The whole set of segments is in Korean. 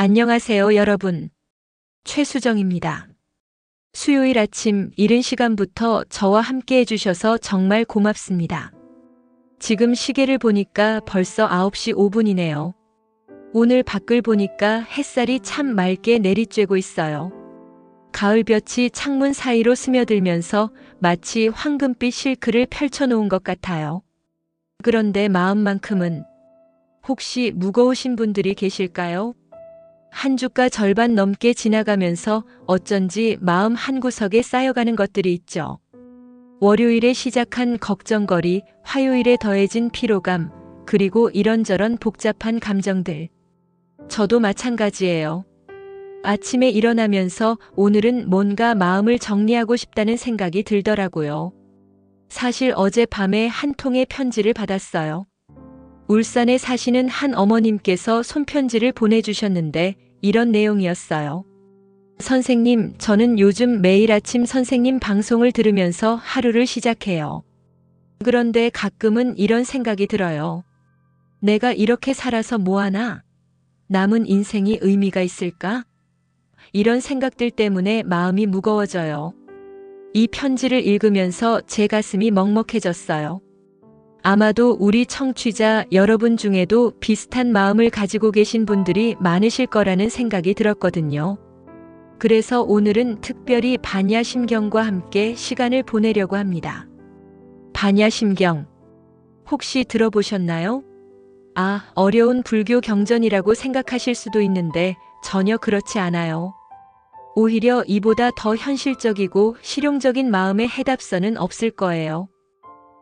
안녕하세요, 여러분. 최수정입니다. 수요일 아침 이른 시간부터 저와 함께 해주셔서 정말 고맙습니다. 지금 시계를 보니까 벌써 9시 5분이네요. 오늘 밖을 보니까 햇살이 참 맑게 내리쬐고 있어요. 가을볕이 창문 사이로 스며들면서 마치 황금빛 실크를 펼쳐놓은 것 같아요. 그런데 마음만큼은 혹시 무거우신 분들이 계실까요? 한 주가 절반 넘게 지나가면서 어쩐지 마음 한구석에 쌓여가는 것들이 있죠. 월요일에 시작한 걱정거리, 화요일에 더해진 피로감, 그리고 이런저런 복잡한 감정들. 저도 마찬가지예요. 아침에 일어나면서 오늘은 뭔가 마음을 정리하고 싶다는 생각이 들더라고요. 사실 어젯밤에 한 통의 편지를 받았어요. 울산에 사시는 한 어머님께서 손편지를 보내주셨는데 이런 내용이었어요. 선생님, 저는 요즘 매일 아침 선생님 방송을 들으면서 하루를 시작해요. 그런데 가끔은 이런 생각이 들어요. 내가 이렇게 살아서 뭐하나? 남은 인생이 의미가 있을까? 이런 생각들 때문에 마음이 무거워져요. 이 편지를 읽으면서 제 가슴이 먹먹해졌어요. 아마도 우리 청취자 여러분 중에도 비슷한 마음을 가지고 계신 분들이 많으실 거라는 생각이 들었거든요. 그래서 오늘은 특별히 반야심경과 함께 시간을 보내려고 합니다. 반야심경. 혹시 들어보셨나요? 아, 어려운 불교 경전이라고 생각하실 수도 있는데 전혀 그렇지 않아요. 오히려 이보다 더 현실적이고 실용적인 마음의 해답서는 없을 거예요.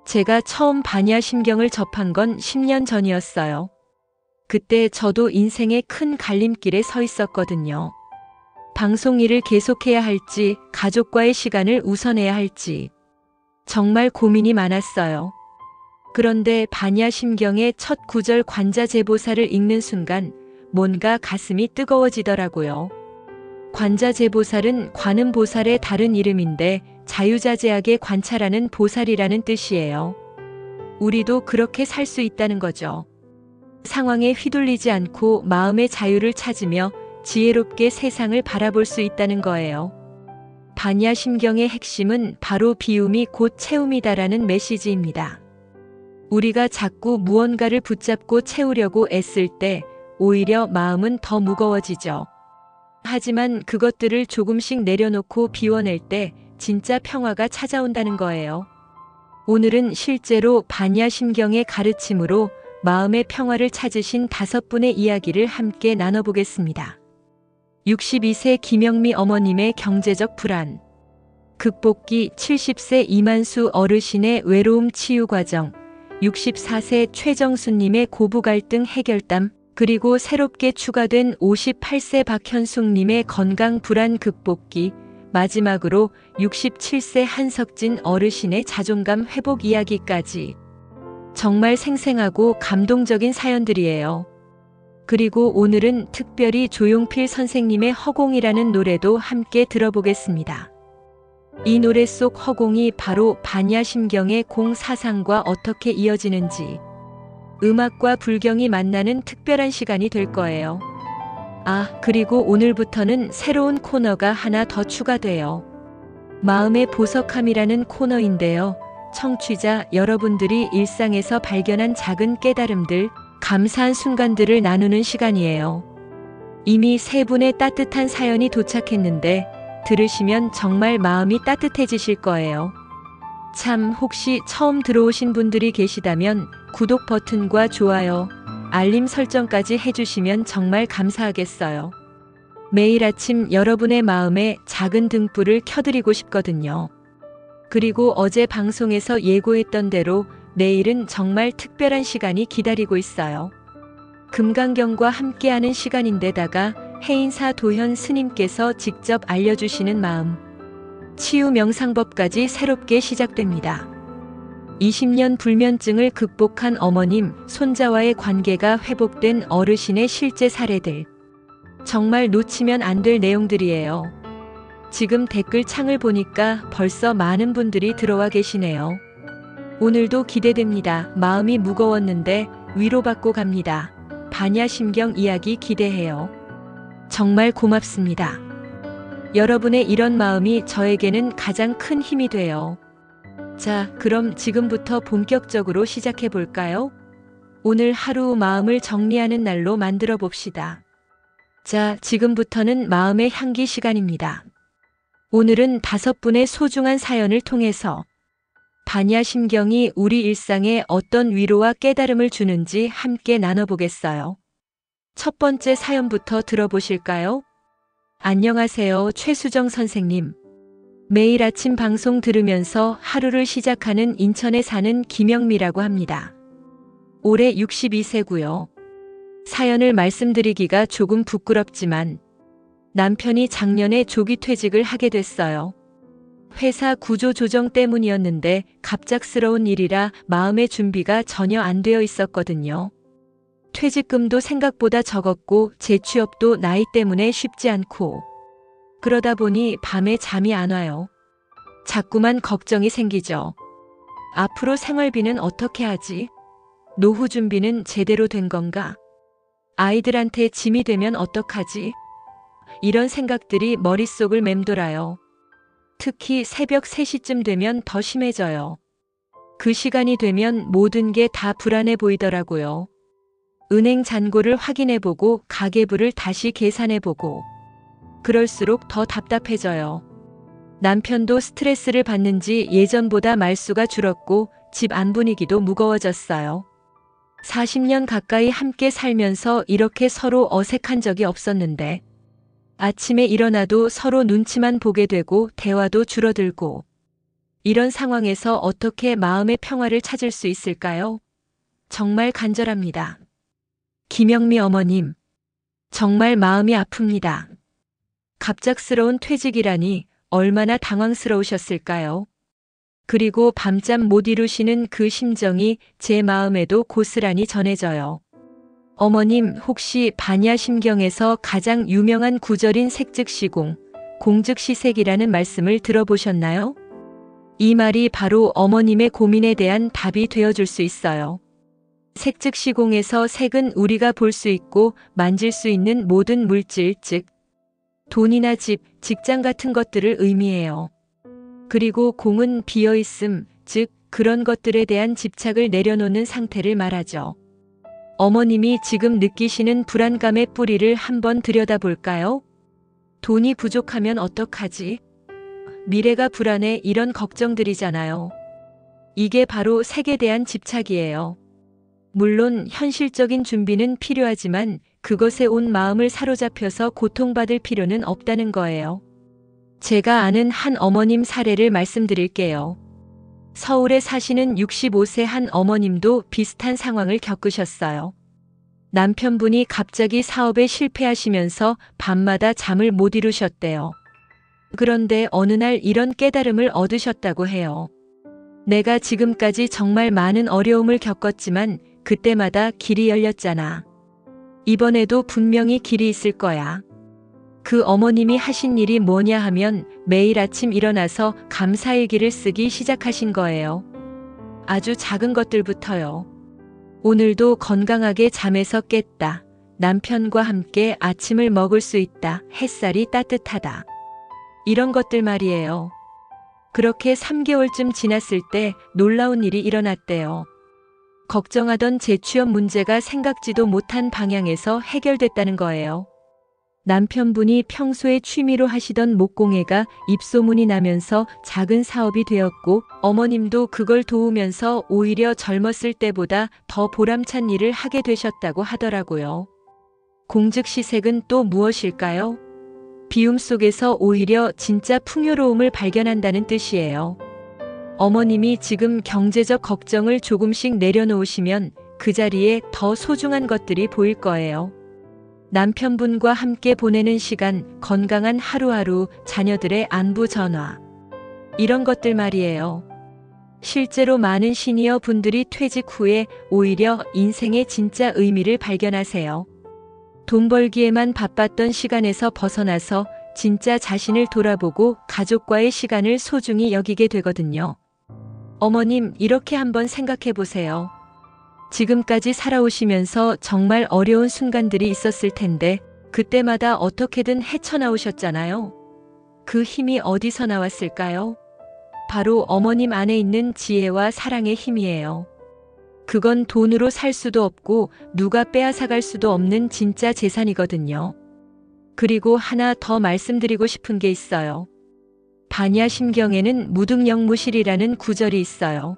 제가 처음 반야심경을 접한 건 10년 전이었어요. 그때 저도 인생의 큰 갈림길에 서 있었거든요. 방송 일을 계속해야 할지, 가족과의 시간을 우선해야 할지. 정말 고민이 많았어요. 그런데 반야심경의 첫 구절 관자재보살을 읽는 순간 뭔가 가슴이 뜨거워지더라고요. 관자재보살은 관음보살의 다른 이름인데 자유자재하게 관찰하는 보살이라는 뜻이에요. 우리도 그렇게 살 수 있다는 거죠. 상황에 휘둘리지 않고 마음의 자유를 찾으며 지혜롭게 세상을 바라볼 수 있다는 거예요. 반야심경의 핵심은 바로 비움이 곧 채움이다라는 메시지입니다. 우리가 자꾸 무언가를 붙잡고 채우려고 애쓸 때 오히려 마음은 더 무거워지죠. 하지만 그것들을 조금씩 내려놓고 비워낼 때 진짜 평화가 찾아온다는 거예요. 오늘은 실제로 반야심경의 가르침으로 마음의 평화를 찾으신 5분의 이야기를 함께 나눠보겠습니다. 62세 김영미 어머님의 경제적 불안. 극복기 70세 이만수 어르신의 외로움 치유 과정. 64세 최정수님의 고부 갈등 해결담. 그리고 새롭게 추가된 58세 박현숙님의 건강 불안 극복기. 마지막으로 67세 한석진 어르신의 자존감 회복 이야기까지. 정말 생생하고 감동적인 사연들이에요. 그리고 오늘은 특별히 조용필 선생님의 허공이라는 노래도 함께 들어보겠습니다. 이 노래 속 허공이 바로 반야심경의 공사상과 어떻게 이어지는지, 음악과 불경이 만나는 특별한 시간이 될 거예요. 아, 그리고 오늘부터는 새로운 코너가 하나 더 추가돼요. 마음의 보석함이라는 코너인데요. 청취자 여러분들이 일상에서 발견한 작은 깨달음들, 감사한 순간들을 나누는 시간이에요. 이미 3분의 따뜻한 사연이 도착했는데 들으시면 정말 마음이 따뜻해지실 거예요. 참, 혹시 처음 들어오신 분들이 계시다면 구독 버튼과 좋아요, 알림 설정까지 해주시면 정말 감사하겠어요. 매일 아침 여러분의 마음에 작은 등불을 켜드리고 싶거든요. 그리고 어제 방송에서 예고했던 대로 내일은 정말 특별한 시간이 기다리고 있어요. 금강경과 함께하는 시간인데다가 해인사 도현 스님께서 직접 알려주시는 마음, 치유 명상법까지 새롭게 시작됩니다. 20년 불면증을 극복한 어머님, 손자와의 관계가 회복된 어르신의 실제 사례들. 정말 놓치면 안 될 내용들이에요. 지금 댓글 창을 보니까 벌써 많은 분들이 들어와 계시네요. 오늘도 기대됩니다. 마음이 무거웠는데 위로받고 갑니다. 반야심경 이야기 기대해요. 정말 고맙습니다. 여러분의 이런 마음이 저에게는 가장 큰 힘이 돼요. 자, 그럼 지금부터 본격적으로 시작해 볼까요? 오늘 하루 마음을 정리하는 날로 만들어 봅시다. 자, 지금부터는 마음의 향기 시간입니다. 오늘은 5분의 소중한 사연을 통해서 반야심경이 우리 일상에 어떤 위로와 깨달음을 주는지 함께 나눠보겠어요. 첫 번째 사연부터 들어보실까요? 안녕하세요, 최수정 선생님. 매일 아침 방송 들으면서 하루를 시작하는 인천에 사는 김영미라고 합니다. 올해 62세고요. 사연을 말씀드리기가 조금 부끄럽지만 남편이 작년에 조기 퇴직을 하게 됐어요. 회사 구조 조정 때문이었는데 갑작스러운 일이라 마음의 준비가 전혀 안 되어 있었거든요. 퇴직금도 생각보다 적었고 재취업도 나이 때문에 쉽지 않고 그러다 보니 밤에 잠이 안 와요. 자꾸만 걱정이 생기죠. 앞으로 생활비는 어떻게 하지? 노후 준비는 제대로 된 건가? 아이들한테 짐이 되면 어떡하지? 이런 생각들이 머릿속을 맴돌아요. 특히 새벽 3시쯤 되면 더 심해져요. 그 시간이 되면 모든 게 다 불안해 보이더라고요. 은행 잔고를 확인해보고 가계부를 다시 계산해보고 그럴수록 더 답답해져요. 남편도 스트레스를 받는지 예전보다 말수가 줄었고 집 안 분위기도 무거워졌어요. 40년 가까이 함께 살면서 이렇게 서로 어색한 적이 없었는데 아침에 일어나도 서로 눈치만 보게 되고 대화도 줄어들고 이런 상황에서 어떻게 마음의 평화를 찾을 수 있을까요? 정말 간절합니다. 김영미 어머님, 정말 마음이 아픕니다. 갑작스러운 퇴직이라니 얼마나 당황스러우셨을까요? 그리고 밤잠 못 이루시는 그 심정이 제 마음에도 고스란히 전해져요. 어머님, 혹시 반야심경에서 가장 유명한 구절인 색즉시공, 공즉시색이라는 말씀을 들어보셨나요? 이 말이 바로 어머님의 고민에 대한 답이 되어줄 수 있어요. 색즉시공에서 색은 우리가 볼 수 있고 만질 수 있는 모든 물질, 즉 돈이나 집, 직장 같은 것들을 의미해요. 그리고 공은 비어있음, 즉 그런 것들에 대한 집착을 내려놓는 상태를 말하죠. 어머님이 지금 느끼시는 불안감의 뿌리를 한번 들여다볼까요? 돈이 부족하면 어떡하지? 미래가 불안해, 이런 걱정들이잖아요. 이게 바로 색에 대한 집착이에요. 물론 현실적인 준비는 필요하지만 그것에 온 마음을 사로잡혀서 고통받을 필요는 없다는 거예요. 제가 아는 한 어머님 사례를 말씀드릴게요. 서울에 사시는 65세 한 어머님도 비슷한 상황을 겪으셨어요. 남편분이 갑자기 사업에 실패하시면서 밤마다 잠을 못 이루셨대요. 그런데 어느 날 이런 깨달음을 얻으셨다고 해요. 내가 지금까지 정말 많은 어려움을 겪었지만 그때마다 길이 열렸잖아. 이번에도 분명히 길이 있을 거야. 그 어머님이 하신 일이 뭐냐 하면 매일 아침 일어나서 감사일기를 쓰기 시작하신 거예요. 아주 작은 것들부터요. 오늘도 건강하게 잠에서 깼다. 남편과 함께 아침을 먹을 수 있다. 햇살이 따뜻하다. 이런 것들 말이에요. 그렇게 3개월쯤 지났을 때 놀라운 일이 일어났대요. 걱정하던 재취업 문제가 생각지도 못한 방향에서 해결됐다는 거예요. 남편분이 평소에 취미로 하시던 목공예가 입소문이 나면서 작은 사업이 되었고 어머님도 그걸 도우면서 오히려 젊었을 때보다 더 보람찬 일을 하게 되셨다고 하더라고요. 공즉시색은 또 무엇일까요? 비움 속에서 오히려 진짜 풍요로움을 발견한다는 뜻이에요. 어머님이 지금 경제적 걱정을 조금씩 내려놓으시면 그 자리에 더 소중한 것들이 보일 거예요. 남편분과 함께 보내는 시간, 건강한 하루하루, 자녀들의 안부 전화. 이런 것들 말이에요. 실제로 많은 시니어 분들이 퇴직 후에 오히려 인생의 진짜 의미를 발견하세요. 돈 벌기에만 바빴던 시간에서 벗어나서 진짜 자신을 돌아보고 가족과의 시간을 소중히 여기게 되거든요. 어머님, 이렇게 한번 생각해 보세요. 지금까지 살아오시면서 정말 어려운 순간들이 있었을 텐데 그때마다 어떻게든 헤쳐나오셨잖아요. 그 힘이 어디서 나왔을까요? 바로 어머님 안에 있는 지혜와 사랑의 힘이에요. 그건 돈으로 살 수도 없고 누가 빼앗아갈 수도 없는 진짜 재산이거든요. 그리고 하나 더 말씀드리고 싶은 게 있어요. 반야심경에는 무등영무실이라는 구절이 있어요.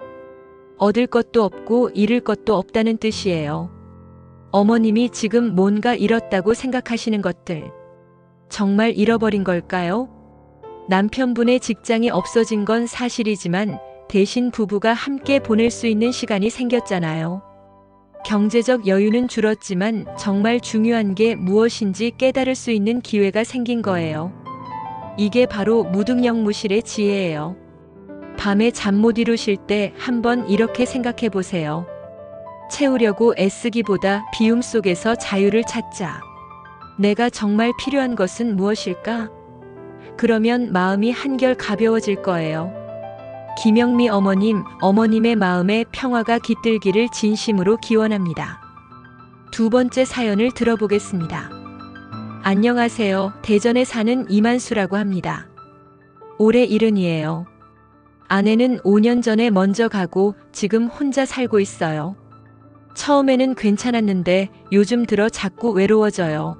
얻을 것도 없고 잃을 것도 없다는 뜻이에요. 어머님이 지금 뭔가 잃었다고 생각하시는 것들, 정말 잃어버린 걸까요? 남편분의 직장이 없어진 건 사실이지만 대신 부부가 함께 보낼 수 있는 시간이 생겼잖아요. 경제적 여유는 줄었지만 정말 중요한 게 무엇인지 깨달을 수 있는 기회가 생긴 거예요. 이게 바로 무등영무실의 지혜예요. 밤에 잠 못 이루실 때 한번 이렇게 생각해 보세요. 채우려고 애쓰기보다 비움 속에서 자유를 찾자. 내가 정말 필요한 것은 무엇일까? 그러면 마음이 한결 가벼워질 거예요. 김영미 어머님, 어머님의 마음에 평화가 깃들기를 진심으로 기원합니다. 두 번째 사연을 들어보겠습니다. 안녕하세요. 대전에 사는 이만수라고 합니다. 올해 70이에요. 아내는 5년 전에 먼저 가고 지금 혼자 살고 있어요. 처음에는 괜찮았는데 요즘 들어 자꾸 외로워져요.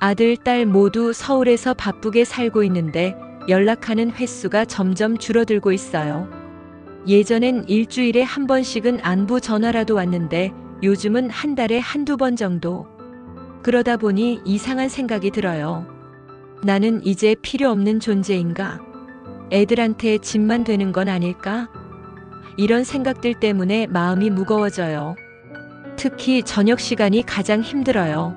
아들, 딸 모두 서울에서 바쁘게 살고 있는데 연락하는 횟수가 점점 줄어들고 있어요. 예전엔 일주일에 한 번씩은 안부 전화라도 왔는데 요즘은 한 달에 한두 번 정도. 그러다 보니 이상한 생각이 들어요. 나는 이제 필요 없는 존재인가? 애들한테 짐만 되는 건 아닐까? 이런 생각들 때문에 마음이 무거워져요. 특히 저녁 시간이 가장 힘들어요.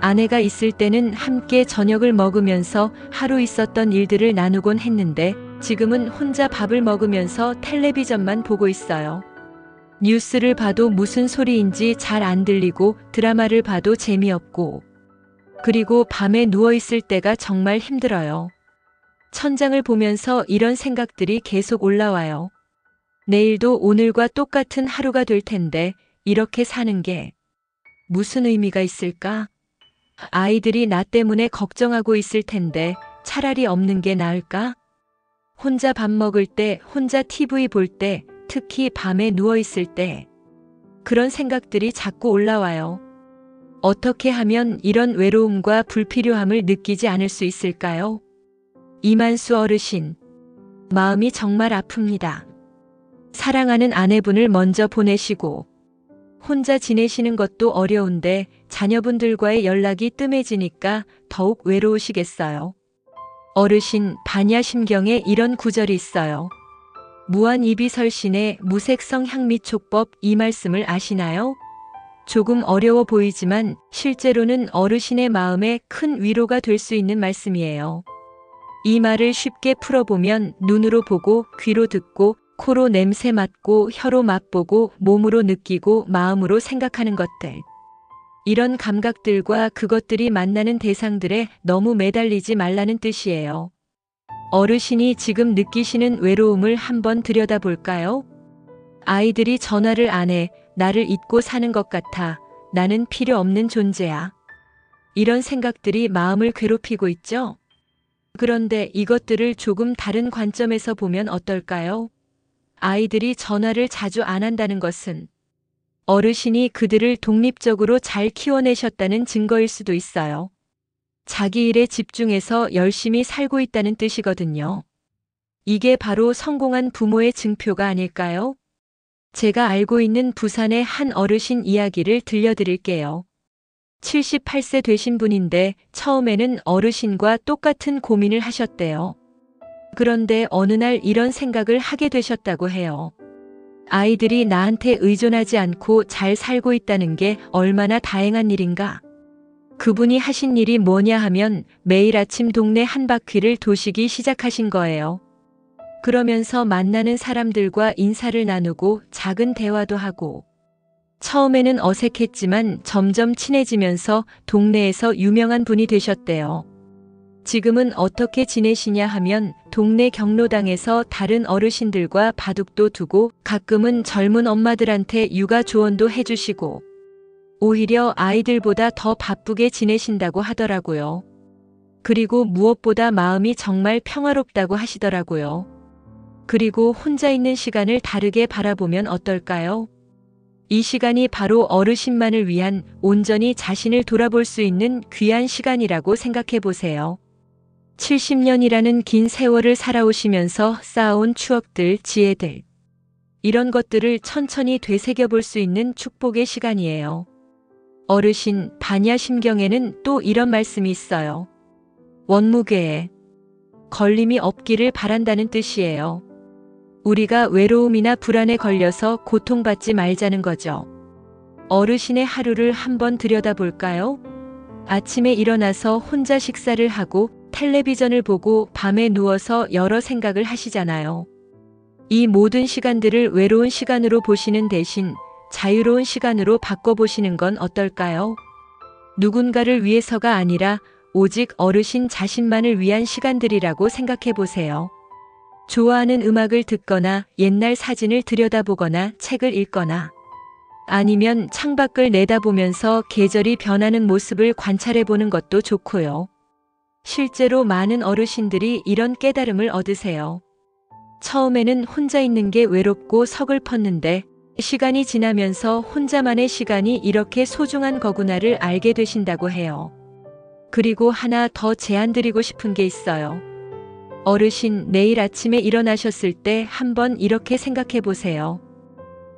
아내가 있을 때는 함께 저녁을 먹으면서 하루 있었던 일들을 나누곤 했는데 지금은 혼자 밥을 먹으면서 텔레비전만 보고 있어요. 뉴스를 봐도 무슨 소리인지 잘 안 들리고 드라마를 봐도 재미없고, 그리고 밤에 누워있을 때가 정말 힘들어요. 천장을 보면서 이런 생각들이 계속 올라와요. 내일도 오늘과 똑같은 하루가 될 텐데 이렇게 사는 게 무슨 의미가 있을까? 아이들이 나 때문에 걱정하고 있을 텐데 차라리 없는 게 나을까? 혼자 밥 먹을 때, 혼자 TV 볼 때, 특히 밤에 누워있을 때 그런 생각들이 자꾸 올라와요. 어떻게 하면 이런 외로움과 불필요함을 느끼지 않을 수 있을까요? 이만수 어르신, 마음이 정말 아픕니다. 사랑하는 아내분을 먼저 보내시고 혼자 지내시는 것도 어려운데 자녀분들과의 연락이 뜸해지니까 더욱 외로우시겠어요. 어르신, 반야심경에 이런 구절이 있어요. 무한이비설신의 무색성 향미촉법, 이 말씀을 아시나요? 조금 어려워 보이지만 실제로는 어르신의 마음에 큰 위로가 될 수 있는 말씀이에요. 이 말을 쉽게 풀어보면 눈으로 보고, 귀로 듣고, 코로 냄새 맡고, 혀로 맛보고, 몸으로 느끼고, 마음으로 생각하는 것들. 이런 감각들과 그것들이 만나는 대상들에 너무 매달리지 말라는 뜻이에요. 어르신이 지금 느끼시는 외로움을 한번 들여다볼까요? 아이들이 전화를 안 해, 나를 잊고 사는 것 같아, 나는 필요 없는 존재야. 이런 생각들이 마음을 괴롭히고 있죠? 그런데 이것들을 조금 다른 관점에서 보면 어떨까요? 아이들이 전화를 자주 안 한다는 것은 어르신이 그들을 독립적으로 잘 키워내셨다는 증거일 수도 있어요. 자기 일에 집중해서 열심히 살고 있다는 뜻이거든요. 이게 바로 성공한 부모의 증표가 아닐까요? 제가 알고 있는 부산의 한 어르신 이야기를 들려드릴게요. 78세 되신 분인데 처음에는 어르신과 똑같은 고민을 하셨대요. 그런데 어느 날 이런 생각을 하게 되셨다고 해요. 아이들이 나한테 의존하지 않고 잘 살고 있다는 게 얼마나 다행한 일인가. 그분이 하신 일이 뭐냐 하면 매일 아침 동네 한 바퀴를 도시기 시작하신 거예요. 그러면서 만나는 사람들과 인사를 나누고 작은 대화도 하고, 처음에는 어색했지만 점점 친해지면서 동네에서 유명한 분이 되셨대요. 지금은 어떻게 지내시냐 하면 동네 경로당에서 다른 어르신들과 바둑도 두고 가끔은 젊은 엄마들한테 육아 조언도 해주시고, 오히려 아이들보다 더 바쁘게 지내신다고 하더라고요. 그리고 무엇보다 마음이 정말 평화롭다고 하시더라고요. 그리고 혼자 있는 시간을 다르게 바라보면 어떨까요? 이 시간이 바로 어르신만을 위한 온전히 자신을 돌아볼 수 있는 귀한 시간이라고 생각해 보세요. 70년이라는 긴 세월을 살아오시면서 쌓아온 추억들, 지혜들. 이런 것들을 천천히 되새겨 볼 수 있는 축복의 시간이에요. 어르신 반야심경에는 또 이런 말씀이 있어요. 원무괴에 걸림이 없기를 바란다는 뜻이에요. 우리가 외로움이나 불안에 걸려서 고통받지 말자는 거죠. 어르신의 하루를 한번 들여다볼까요? 아침에 일어나서 혼자 식사를 하고 텔레비전을 보고 밤에 누워서 여러 생각을 하시잖아요. 이 모든 시간들을 외로운 시간으로 보시는 대신 자유로운 시간으로 바꿔보시는 건 어떨까요? 누군가를 위해서가 아니라 오직 어르신 자신만을 위한 시간들이라고 생각해 보세요. 좋아하는 음악을 듣거나 옛날 사진을 들여다보거나 책을 읽거나 아니면 창밖을 내다보면서 계절이 변하는 모습을 관찰해 보는 것도 좋고요. 실제로 많은 어르신들이 이런 깨달음을 얻으세요. 처음에는 혼자 있는 게 외롭고 서글펐는데 시간이 지나면서 혼자만의 시간이 이렇게 소중한 거구나를 알게 되신다고 해요. 그리고 하나 더 제안드리고 싶은 게 있어요. 어르신 내일 아침에 일어나셨을 때 한번 이렇게 생각해 보세요.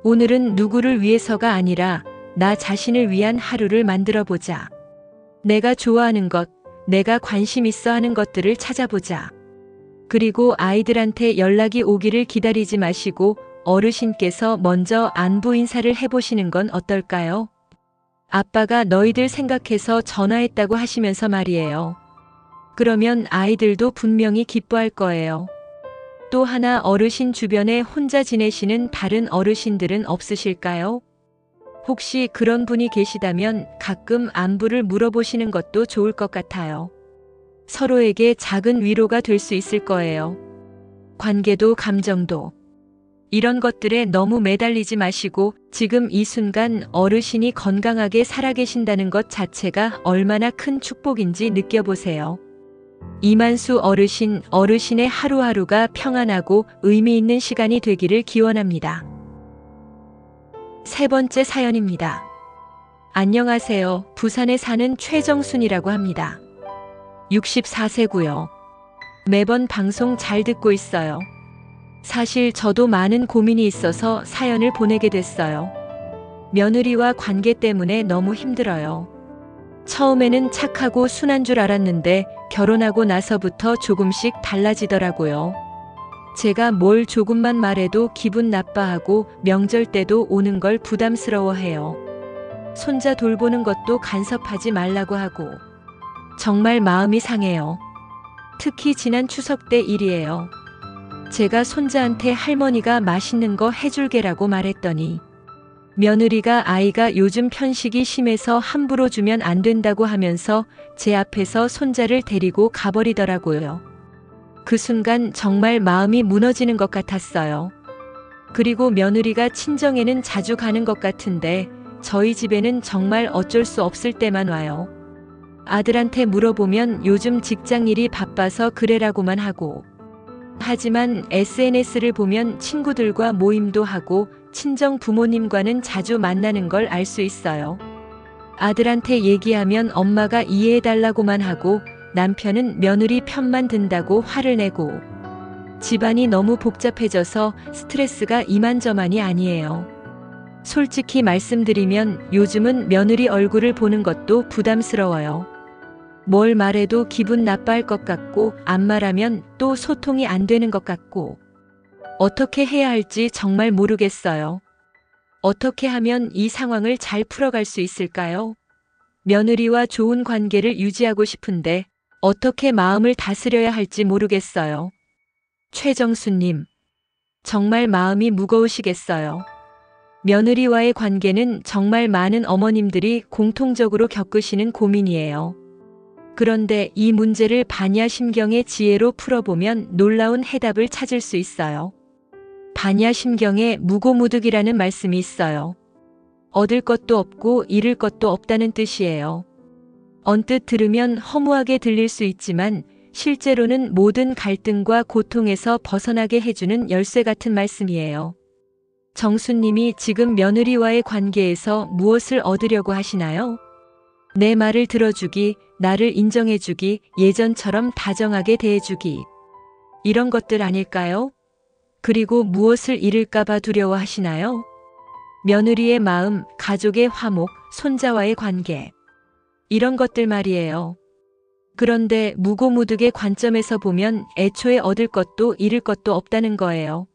오늘은 누구를 위해서가 아니라 나 자신을 위한 하루를 만들어 보자. 내가 좋아하는 것, 내가 관심 있어 하는 것들을 찾아보자. 그리고 아이들한테 연락이 오기를 기다리지 마시고 어르신께서 먼저 안부 인사를 해보시는 건 어떨까요? 아빠가 너희들 생각해서 전화했다고 하시면서 말이에요. 그러면 아이들도 분명히 기뻐할 거예요. 또 하나 어르신 주변에 혼자 지내시는 다른 어르신들은 없으실까요? 혹시 그런 분이 계시다면 가끔 안부를 물어보시는 것도 좋을 것 같아요. 서로에게 작은 위로가 될 수 있을 거예요. 관계도 감정도. 이런 것들에 너무 매달리지 마시고 지금 이 순간 어르신이 건강하게 살아계신다는 것 자체가 얼마나 큰 축복인지 느껴보세요. 이만수 어르신, 어르신의 하루하루가 평안하고 의미 있는 시간이 되기를 기원합니다. 세 번째 사연입니다. 안녕하세요. 부산에 사는 최정순이라고 합니다. 64세고요. 매번 방송 잘 듣고 있어요. 사실 저도 많은 고민이 있어서 사연을 보내게 됐어요. 며느리와 관계 때문에 너무 힘들어요. 처음에는 착하고 순한 줄 알았는데 결혼하고 나서부터 조금씩 달라지더라고요. 제가 뭘 조금만 말해도 기분 나빠하고 명절 때도 오는 걸 부담스러워해요. 손자 돌보는 것도 간섭하지 말라고 하고 정말 마음이 상해요. 특히 지난 추석 때 일이에요. 제가 손자한테 할머니가 맛있는 거 해줄게라고 말했더니 며느리가 아이가 요즘 편식이 심해서 함부로 주면 안 된다고 하면서 제 앞에서 손자를 데리고 가버리더라고요. 그 순간 정말 마음이 무너지는 것 같았어요. 그리고 며느리가 친정에는 자주 가는 것 같은데 저희 집에는 정말 어쩔 수 없을 때만 와요. 아들한테 물어보면 요즘 직장 일이 바빠서 그래라고만 하고 하지만 SNS를 보면 친구들과 모임도 하고 친정 부모님과는 자주 만나는 걸 알 수 있어요. 아들한테 얘기하면 엄마가 이해해달라고만 하고 남편은 며느리 편만 든다고 화를 내고 집안이 너무 복잡해져서 스트레스가 이만저만이 아니에요. 솔직히 말씀드리면 요즘은 며느리 얼굴을 보는 것도 부담스러워요. 뭘 말해도 기분 나빠할 것 같고 안 말하면 또 소통이 안 되는 것 같고 어떻게 해야 할지 정말 모르겠어요. 어떻게 하면 이 상황을 잘 풀어갈 수 있을까요? 며느리와 좋은 관계를 유지하고 싶은데 어떻게 마음을 다스려야 할지 모르겠어요. 최정수님, 정말 마음이 무거우시겠어요. 며느리와의 관계는 정말 많은 어머님들이 공통적으로 겪으시는 고민이에요. 그런데 이 문제를 반야심경의 지혜로 풀어보면 놀라운 해답을 찾을 수 있어요. 반야심경에 무고무득이라는 말씀이 있어요. 얻을 것도 없고 잃을 것도 없다는 뜻이에요. 언뜻 들으면 허무하게 들릴 수 있지만 실제로는 모든 갈등과 고통에서 벗어나게 해주는 열쇠 같은 말씀이에요. 정수님이 지금 며느리와의 관계에서 무엇을 얻으려고 하시나요? 내 말을 들어주기, 나를 인정해주기, 예전처럼 다정하게 대해주기. 이런 것들 아닐까요? 그리고 무엇을 잃을까봐 두려워하시나요? 며느리의 마음, 가족의 화목, 손자와의 관계. 이런 것들 말이에요. 그런데 무고무득의 관점에서 보면 애초에 얻을 것도 잃을 것도 없다는 거예요.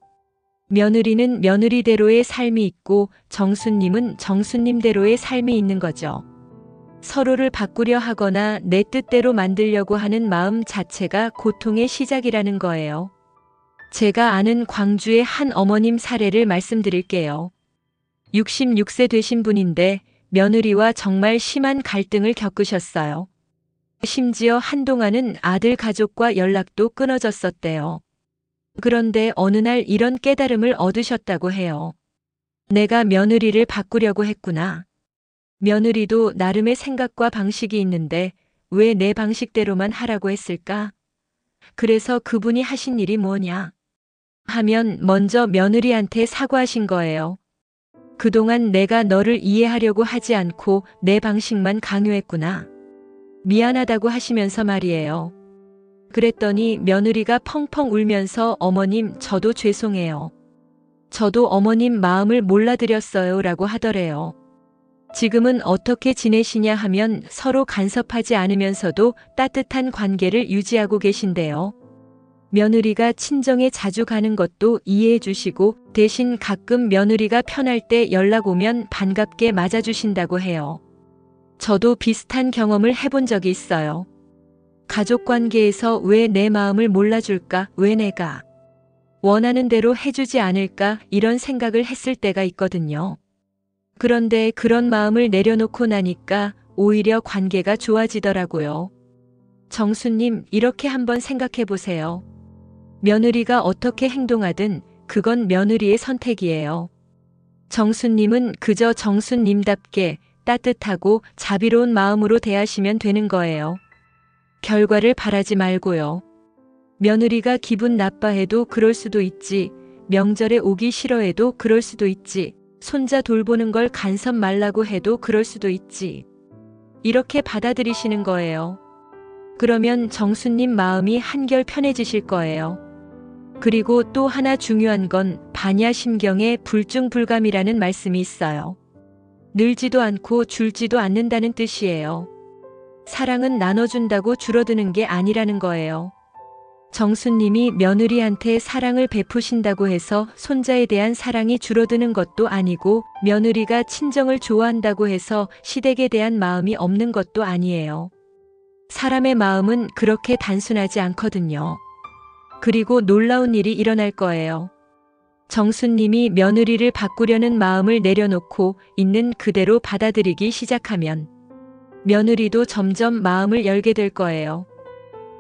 며느리는 며느리대로의 삶이 있고 정수님은 정수님대로의 삶이 있는 거죠. 서로를 바꾸려 하거나 내 뜻대로 만들려고 하는 마음 자체가 고통의 시작이라는 거예요. 제가 아는 광주의 한 어머님 사례를 말씀드릴게요. 66세 되신 분인데 며느리와 정말 심한 갈등을 겪으셨어요. 심지어 한동안은 아들 가족과 연락도 끊어졌었대요. 그런데 어느 날 이런 깨달음을 얻으셨다고 해요. 내가 며느리를 바꾸려고 했구나. 며느리도 나름의 생각과 방식이 있는데 왜 내 방식대로만 하라고 했을까? 그래서 그분이 하신 일이 뭐냐? 하면 먼저 며느리한테 사과하신 거예요. 그동안 내가 너를 이해하려고 하지 않고 내 방식만 강요했구나. 미안하다고 하시면서 말이에요. 그랬더니 며느리가 펑펑 울면서 어머님 저도 죄송해요. 저도 어머님 마음을 몰라드렸어요 라고 하더래요. 지금은 어떻게 지내시냐 하면 서로 간섭하지 않으면서도 따뜻한 관계를 유지하고 계신데요. 며느리가 친정에 자주 가는 것도 이해해 주시고 대신 가끔 며느리가 편할 때 연락 오면 반갑게 맞아주신다고 해요. 저도 비슷한 경험을 해본 적이 있어요. 가족 관계에서 왜 내 마음을 몰라줄까? 왜 내가 원하는 대로 해주지 않을까? 이런 생각을 했을 때가 있거든요. 그런데 그런 마음을 내려놓고 나니까 오히려 관계가 좋아지더라고요. 정수님, 이렇게 한번 생각해 보세요. 며느리가 어떻게 행동하든 그건 며느리의 선택이에요. 정수님은 그저 정수님답게 따뜻하고 자비로운 마음으로 대하시면 되는 거예요. 결과를 바라지 말고요. 며느리가 기분 나빠해도 그럴 수도 있지, 명절에 오기 싫어해도 그럴 수도 있지, 손자 돌보는 걸 간섭 말라고 해도 그럴 수도 있지. 이렇게 받아들이시는 거예요. 그러면 정수님 마음이 한결 편해지실 거예요. 그리고 또 하나 중요한 건 반야심경의 불중불감이라는 말씀이 있어요. 늘지도 않고 줄지도 않는다는 뜻이에요. 사랑은 나눠준다고 줄어드는 게 아니라는 거예요. 정수님이 며느리한테 사랑을 베푸신다고 해서 손자에 대한 사랑이 줄어드는 것도 아니고 며느리가 친정을 좋아한다고 해서 시댁에 대한 마음이 없는 것도 아니에요. 사람의 마음은 그렇게 단순하지 않거든요. 그리고 놀라운 일이 일어날 거예요. 정수님이 며느리를 바꾸려는 마음을 내려놓고 있는 그대로 받아들이기 시작하면 며느리도 점점 마음을 열게 될 거예요.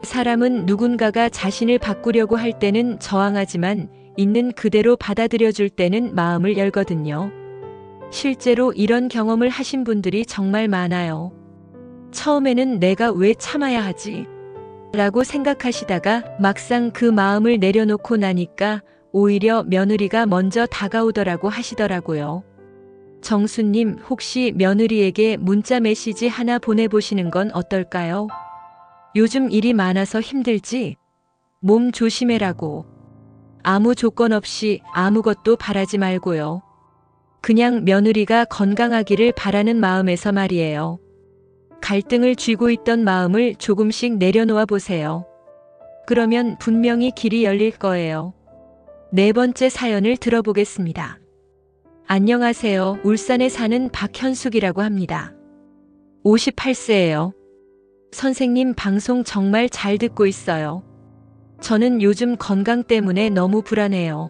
사람은 누군가가 자신을 바꾸려고 할 때는 저항하지만 있는 그대로 받아들여 줄 때는 마음을 열거든요. 실제로 이런 경험을 하신 분들이 정말 많아요. 처음에는 내가 왜 참아야 하지? 라고 생각하시다가 막상 그 마음을 내려놓고 나니까 오히려 며느리가 먼저 다가오더라고 하시더라고요. 정수님, 혹시 며느리에게 문자 메시지 하나 보내보시는 건 어떨까요? 요즘 일이 많아서 힘들지? 몸 조심해라고. 아무 조건 없이 아무것도 바라지 말고요. 그냥 며느리가 건강하기를 바라는 마음에서 말이에요. 갈등을 쥐고 있던 마음을 조금씩 내려놓아 보세요. 그러면 분명히 길이 열릴 거예요. 네 번째 사연을 들어보겠습니다. 안녕하세요. 울산에 사는 박현숙이라고 합니다. 58세예요. 선생님 방송 정말 잘 듣고 있어요. 저는 요즘 건강 때문에 너무 불안해요.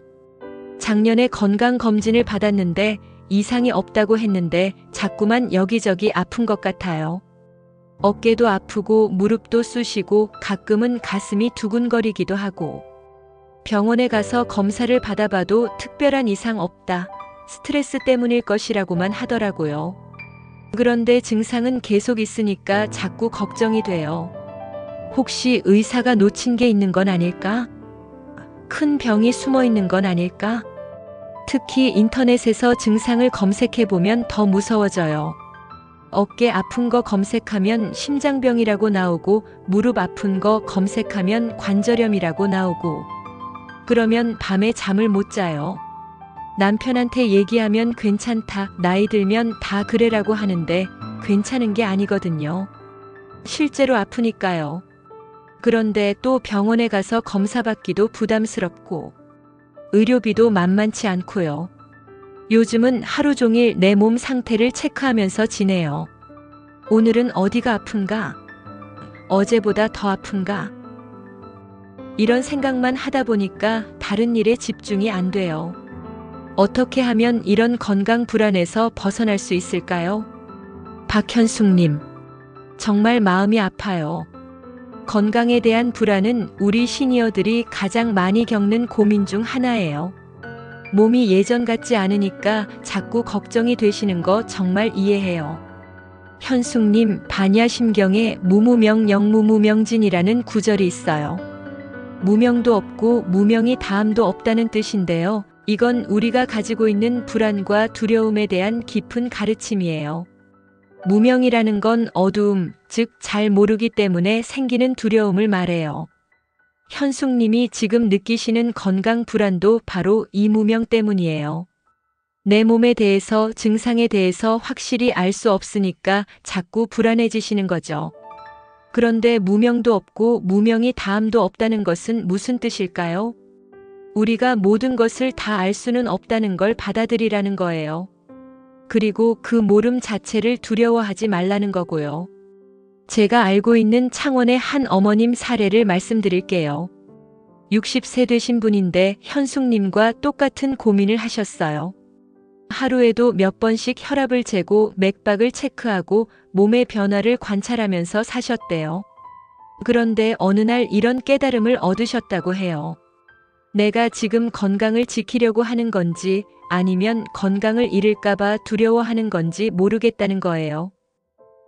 작년에 건강검진을 받았는데 이상이 없다고 했는데 자꾸만 여기저기 아픈 것 같아요. 어깨도 아프고 무릎도 쑤시고 가끔은 가슴이 두근거리기도 하고 병원에 가서 검사를 받아봐도 특별한 이상 없다. 스트레스 때문일 것이라고만 하더라고요. 그런데 증상은 계속 있으니까 자꾸 걱정이 돼요. 혹시 의사가 놓친 게 있는 건 아닐까? 큰 병이 숨어 있는 건 아닐까? 특히 인터넷에서 증상을 검색해보면 더 무서워져요. 어깨 아픈 거 검색하면 심장병이라고 나오고, 무릎 아픈 거 검색하면 관절염이라고 나오고, 그러면 밤에 잠을 못 자요. 남편한테 얘기하면 괜찮다, 나이 들면 다 그래라고 하는데 괜찮은 게 아니거든요. 실제로 아프니까요. 그런데 또 병원에 가서 검사받기도 부담스럽고, 의료비도 만만치 않고요. 요즘은 하루 종일 내 몸 상태를 체크하면서 지내요. 오늘은 어디가 아픈가? 어제보다 더 아픈가? 이런 생각만 하다 보니까 다른 일에 집중이 안 돼요. 어떻게 하면 이런 건강 불안에서 벗어날 수 있을까요? 박현숙님, 정말 마음이 아파요. 건강에 대한 불안은 우리 시니어들이 가장 많이 겪는 고민 중 하나예요. 몸이 예전 같지 않으니까 자꾸 걱정이 되시는 거 정말 이해해요. 현숙님, 반야심경에 무무명 영무무명진이라는 구절이 있어요. 무명도 없고 무명이 다음도 없다는 뜻인데요. 이건 우리가 가지고 있는 불안과 두려움에 대한 깊은 가르침이에요. 무명이라는 건 어두움, 즉 잘 모르기 때문에 생기는 두려움을 말해요. 현숙님이 지금 느끼시는 건강 불안도 바로 이 무명 때문이에요. 내 몸에 대해서, 증상에 대해서 확실히 알 수 없으니까 자꾸 불안해지시는 거죠. 그런데 무명도 없고 무명이 다음도 없다는 것은 무슨 뜻일까요? 우리가 모든 것을 다 알 수는 없다는 걸 받아들이라는 거예요. 그리고 그 모름 자체를 두려워하지 말라는 거고요. 제가 알고 있는 창원의 한 어머님 사례를 말씀드릴게요. 60세 되신 분인데 현숙님과 똑같은 고민을 하셨어요. 하루에도 몇 번씩 혈압을 재고 맥박을 체크하고 몸의 변화를 관찰하면서 사셨대요. 그런데 어느 날 이런 깨달음을 얻으셨다고 해요. 내가 지금 건강을 지키려고 하는 건지 아니면 건강을 잃을까봐 두려워하는 건지 모르겠다는 거예요.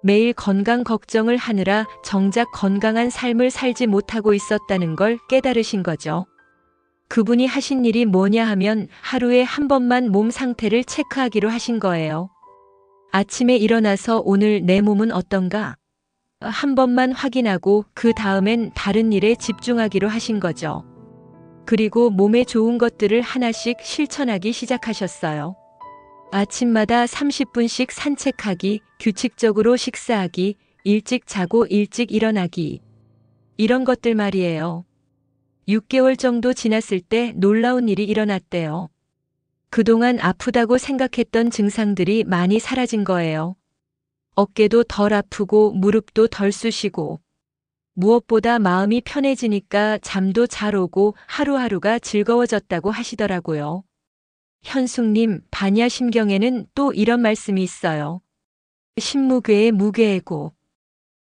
매일 건강 걱정을 하느라 정작 건강한 삶을 살지 못하고 있었다는 걸 깨달으신 거죠. 그분이 하신 일이 뭐냐 하면 하루에 한 번만 몸 상태를 체크하기로 하신 거예요. 아침에 일어나서 오늘 내 몸은 어떤가? 한 번만 확인하고 그 다음엔 다른 일에 집중하기로 하신 거죠. 그리고 몸에 좋은 것들을 하나씩 실천하기 시작하셨어요. 아침마다 30분씩 산책하기, 규칙적으로 식사하기, 일찍 자고 일찍 일어나기. 이런 것들 말이에요. 6개월 정도 지났을 때 놀라운 일이 일어났대요. 그동안 아프다고 생각했던 증상들이 많이 사라진 거예요. 어깨도 덜 아프고 무릎도 덜 쑤시고, 무엇보다 마음이 편해지니까 잠도 잘 오고 하루하루가 즐거워졌다고 하시더라고요. 현숙님, 반야심경에는 또 이런 말씀이 있어요. 신무괴의 무괴이고,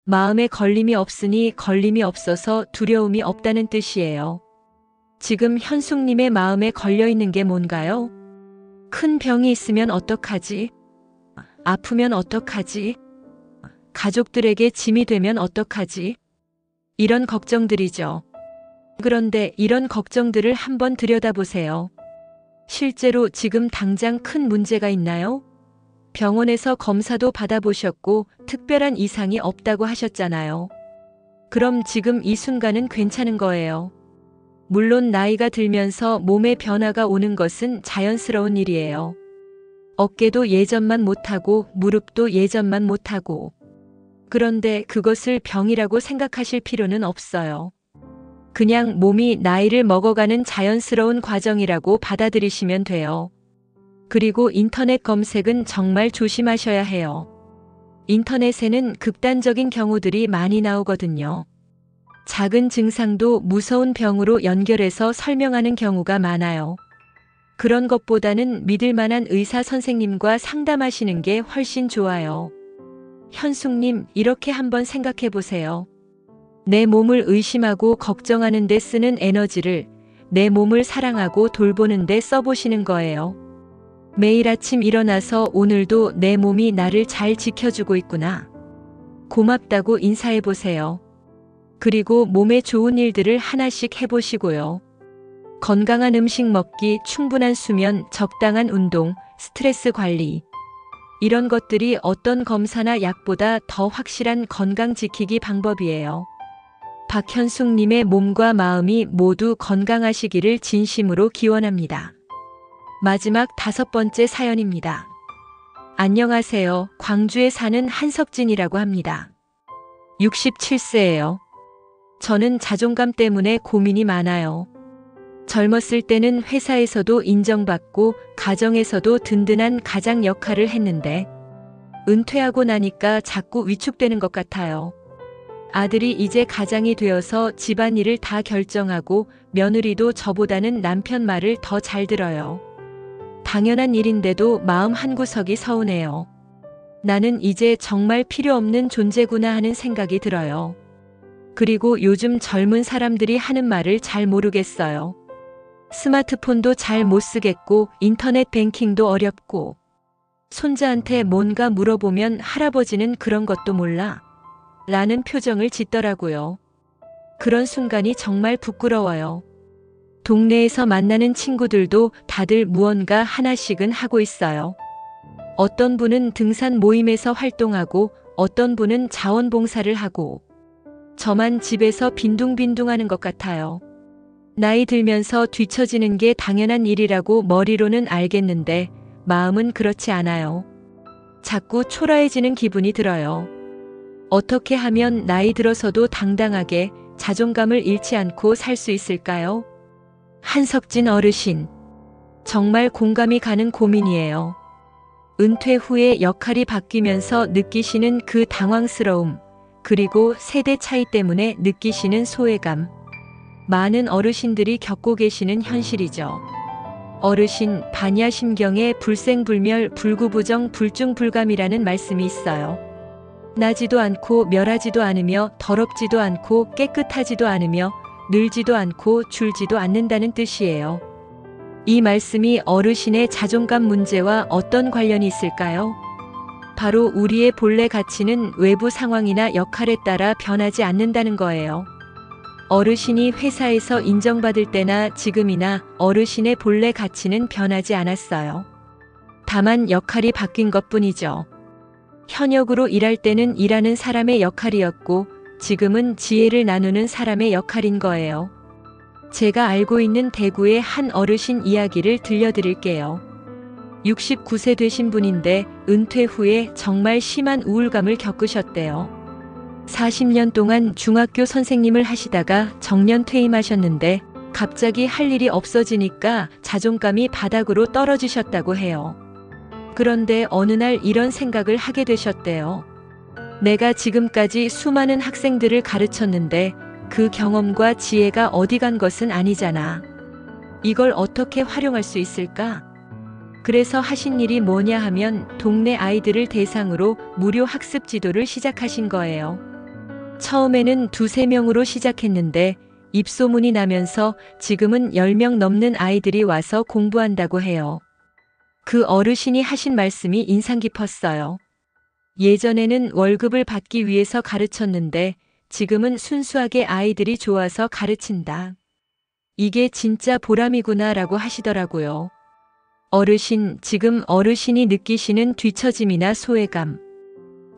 마음에 걸림이 없으니 걸림이 없어서 두려움이 없다는 뜻이에요. 지금 현숙님의 마음에 걸려있는 게 뭔가요? 큰 병이 있으면 어떡하지? 아프면 어떡하지? 가족들에게 짐이 되면 어떡하지? 이런 걱정들이죠. 그런데 이런 걱정들을 한번 들여다보세요. 실제로 지금 당장 큰 문제가 있나요? 병원에서 검사도 받아보셨고 특별한 이상이 없다고 하셨잖아요. 그럼 지금 이 순간은 괜찮은 거예요. 물론 나이가 들면서 몸에 변화가 오는 것은 자연스러운 일이에요. 어깨도 예전만 못하고 무릎도 예전만 못하고. 그런데 그것을 병이라고 생각하실 필요는 없어요. 그냥 몸이 나이를 먹어가는 자연스러운 과정이라고 받아들이시면 돼요. 그리고 인터넷 검색은 정말 조심하셔야 해요. 인터넷에는 극단적인 경우들이 많이 나오거든요. 작은 증상도 무서운 병으로 연결해서 설명하는 경우가 많아요. 그런 것보다는 믿을 만한 의사 선생님과 상담하시는 게 훨씬 좋아요. 현숙님, 이렇게 한번 생각해 보세요. 내 몸을 의심하고 걱정하는 데 쓰는 에너지를 내 몸을 사랑하고 돌보는 데 써보시는 거예요. 매일 아침 일어나서 오늘도 내 몸이 나를 잘 지켜주고 있구나. 고맙다고 인사해보세요. 그리고 몸에 좋은 일들을 하나씩 해보시고요. 건강한 음식 먹기, 충분한 수면, 적당한 운동, 스트레스 관리. 이런 것들이 어떤 검사나 약보다 더 확실한 건강 지키기 방법이에요. 박현숙님의 몸과 마음이 모두 건강하시기를 진심으로 기원합니다. 마지막 5번째 사연입니다. 안녕하세요. 광주에 사는 한석진이라고 합니다. 67세예요. 저는 자존감 때문에 고민이 많아요. 젊었을 때는 회사에서도 인정받고 가정에서도 든든한 가장 역할을 했는데 은퇴하고 나니까 자꾸 위축되는 것 같아요. 아들이 이제 가장이 되어서 집안일을 다 결정하고 며느리도 저보다는 남편 말을 더 잘 들어요. 당연한 일인데도 마음 한구석이 서운해요. 나는 이제 정말 필요 없는 존재구나 하는 생각이 들어요. 그리고 요즘 젊은 사람들이 하는 말을 잘 모르겠어요. 스마트폰도 잘 못 쓰겠고 인터넷 뱅킹도 어렵고 손자한테 뭔가 물어보면 할아버지는 그런 것도 몰라 라는 표정을 짓더라고요. 그런 순간이 정말 부끄러워요. 동네에서 만나는 친구들도 다들 무언가 하나씩은 하고 있어요. 어떤 분은 등산 모임에서 활동하고 어떤 분은 자원봉사를 하고 저만 집에서 빈둥빈둥하는 것 같아요. 나이 들면서 뒤처지는 게 당연한 일이라고 머리로는 알겠는데 마음은 그렇지 않아요. 자꾸 초라해지는 기분이 들어요. 어떻게 하면 나이 들어서도 당당하게 자존감을 잃지 않고 살 수 있을까요? 한석진 어르신. 정말 공감이 가는 고민이에요. 은퇴 후에 역할이 바뀌면서 느끼시는 그 당황스러움, 그리고 세대 차이 때문에 느끼시는 소외감. 많은 어르신들이 겪고 계시는 현실이죠. 어르신 반야심경에 불생불멸 불구부정 불중불감이라는 말씀이 있어요. 나지도 않고 멸하지도 않으며 더럽지도 않고 깨끗하지도 않으며 늘지도 않고 줄지도 않는다는 뜻이에요. 이 말씀이 어르신의 자존감 문제와 어떤 관련이 있을까요? 바로 우리의 본래 가치는 외부 상황이나 역할에 따라 변하지 않는다는 거예요. 어르신이 회사에서 인정받을 때나 지금이나 어르신의 본래 가치는 변하지 않았어요. 다만 역할이 바뀐 것뿐이죠. 현역으로 일할 때는 일하는 사람의 역할이었고 지금은 지혜를 나누는 사람의 역할인 거예요. 제가 알고 있는 대구의 한 어르신 이야기를 들려드릴게요. 69세 되신 분인데 은퇴 후에 정말 심한 우울감을 겪으셨대요. 40년 동안 중학교 선생님을 하시다가 정년 퇴임하셨는데 갑자기 할 일이 없어지니까 자존감이 바닥으로 떨어지셨다고 해요. 그런데 어느 날 이런 생각을 하게 되셨대요. 내가 지금까지 수많은 학생들을 가르쳤는데 그 경험과 지혜가 어디 간 것은 아니잖아. 이걸 어떻게 활용할 수 있을까? 그래서 하신 일이 뭐냐 하면 동네 아이들을 대상으로 무료 학습 지도를 시작하신 거예요. 처음에는 2~3명으로 시작했는데 입소문이 나면서 지금은 10명 넘는 아이들이 와서 공부한다고 해요. 그 어르신이 하신 말씀이 인상 깊었어요. 예전에는 월급을 받기 위해서 가르쳤는데 지금은 순수하게 아이들이 좋아서 가르친다. 이게 진짜 보람이구나라고 하시더라고요. 어르신, 지금 어르신이 느끼시는 뒤처짐이나 소외감.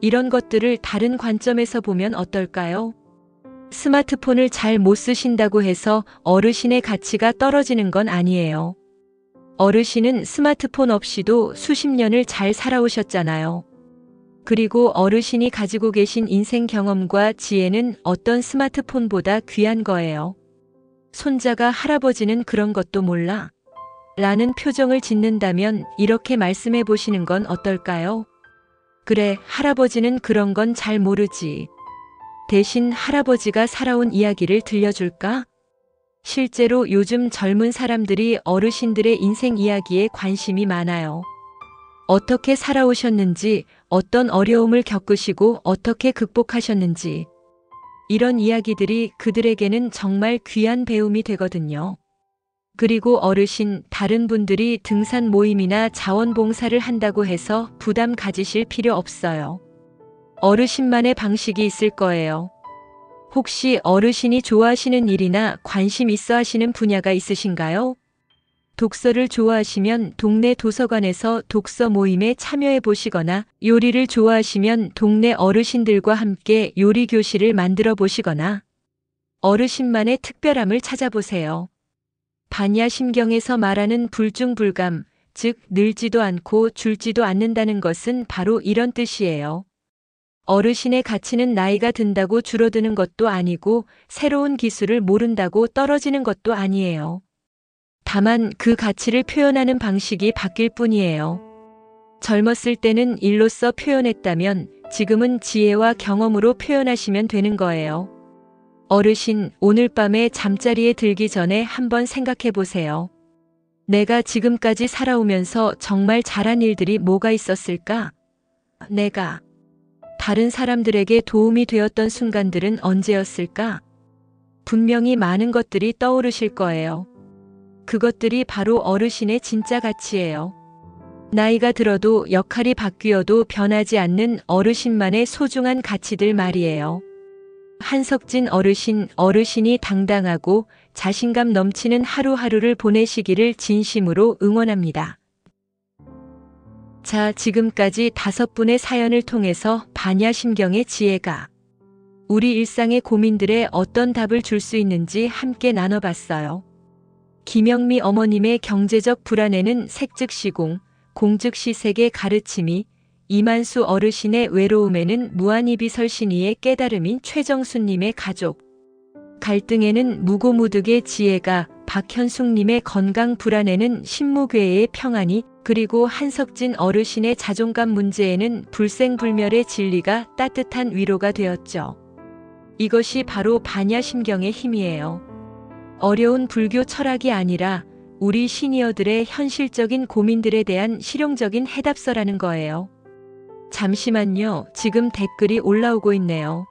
이런 것들을 다른 관점에서 보면 어떨까요? 스마트폰을 잘 못 쓰신다고 해서 어르신의 가치가 떨어지는 건 아니에요. 어르신은 스마트폰 없이도 수십 년을 잘 살아오셨잖아요. 그리고 어르신이 가지고 계신 인생 경험과 지혜는 어떤 스마트폰보다 귀한 거예요. 손자가 할아버지는 그런 것도 몰라 라는 표정을 짓는다면 이렇게 말씀해 보시는 건 어떨까요? 그래, 할아버지는 그런 건 잘 모르지. 대신 할아버지가 살아온 이야기를 들려줄까? 실제로 요즘 젊은 사람들이 어르신들의 인생 이야기에 관심이 많아요. 어떻게 살아오셨는지, 어떤 어려움을 겪으시고 어떻게 극복하셨는지. 이런 이야기들이 그들에게는 정말 귀한 배움이 되거든요. 그리고 어르신, 다른 분들이 등산 모임이나 자원봉사를 한다고 해서 부담 가지실 필요 없어요. 어르신만의 방식이 있을 거예요. 혹시 어르신이 좋아하시는 일이나 관심 있어 하시는 분야가 있으신가요? 독서를 좋아하시면 동네 도서관에서 독서 모임에 참여해 보시거나, 요리를 좋아하시면 동네 어르신들과 함께 요리 교실을 만들어 보시거나, 어르신만의 특별함을 찾아보세요. 반야심경에서 말하는 불중불감, 즉 늘지도 않고 줄지도 않는다는 것은 바로 이런 뜻이에요. 어르신의 가치는 나이가 든다고 줄어드는 것도 아니고 새로운 기술을 모른다고 떨어지는 것도 아니에요. 다만 그 가치를 표현하는 방식이 바뀔 뿐이에요. 젊었을 때는 일로써 표현했다면 지금은 지혜와 경험으로 표현하시면 되는 거예요. 어르신, 오늘 밤에 잠자리에 들기 전에 한번 생각해 보세요. 내가 지금까지 살아오면서 정말 잘한 일들이 뭐가 있었을까? 내가 다른 사람들에게 도움이 되었던 순간들은 언제였을까? 분명히 많은 것들이 떠오르실 거예요. 그것들이 바로 어르신의 진짜 가치예요. 나이가 들어도 역할이 바뀌어도 변하지 않는 어르신만의 소중한 가치들 말이에요. 한석진 어르신, 어르신이 당당하고 자신감 넘치는 하루하루를 보내시기를 진심으로 응원합니다. 자, 지금까지 5분의 사연을 통해서 반야심경의 지혜가 우리 일상의 고민들에 어떤 답을 줄 수 있는지 함께 나눠봤어요. 김영미 어머님의 경제적 불안에는 색즉시공, 공즉시색의 가르침이, 이만수 어르신의 외로움에는 무한이비설신이의 깨달음인 최정수님의 가족 갈등에는 무고무득의 지혜가, 박현숙님의 건강 불안에는 신무괴의 평안이, 그리고 한석진 어르신의 자존감 문제에는 불생불멸의 진리가 따뜻한 위로가 되었죠. 이것이 바로 반야심경의 힘이에요. 어려운 불교 철학이 아니라 우리 시니어들의 현실적인 고민들에 대한 실용적인 해답서라는 거예요. 잠시만요. 지금 댓글이 올라오고 있네요.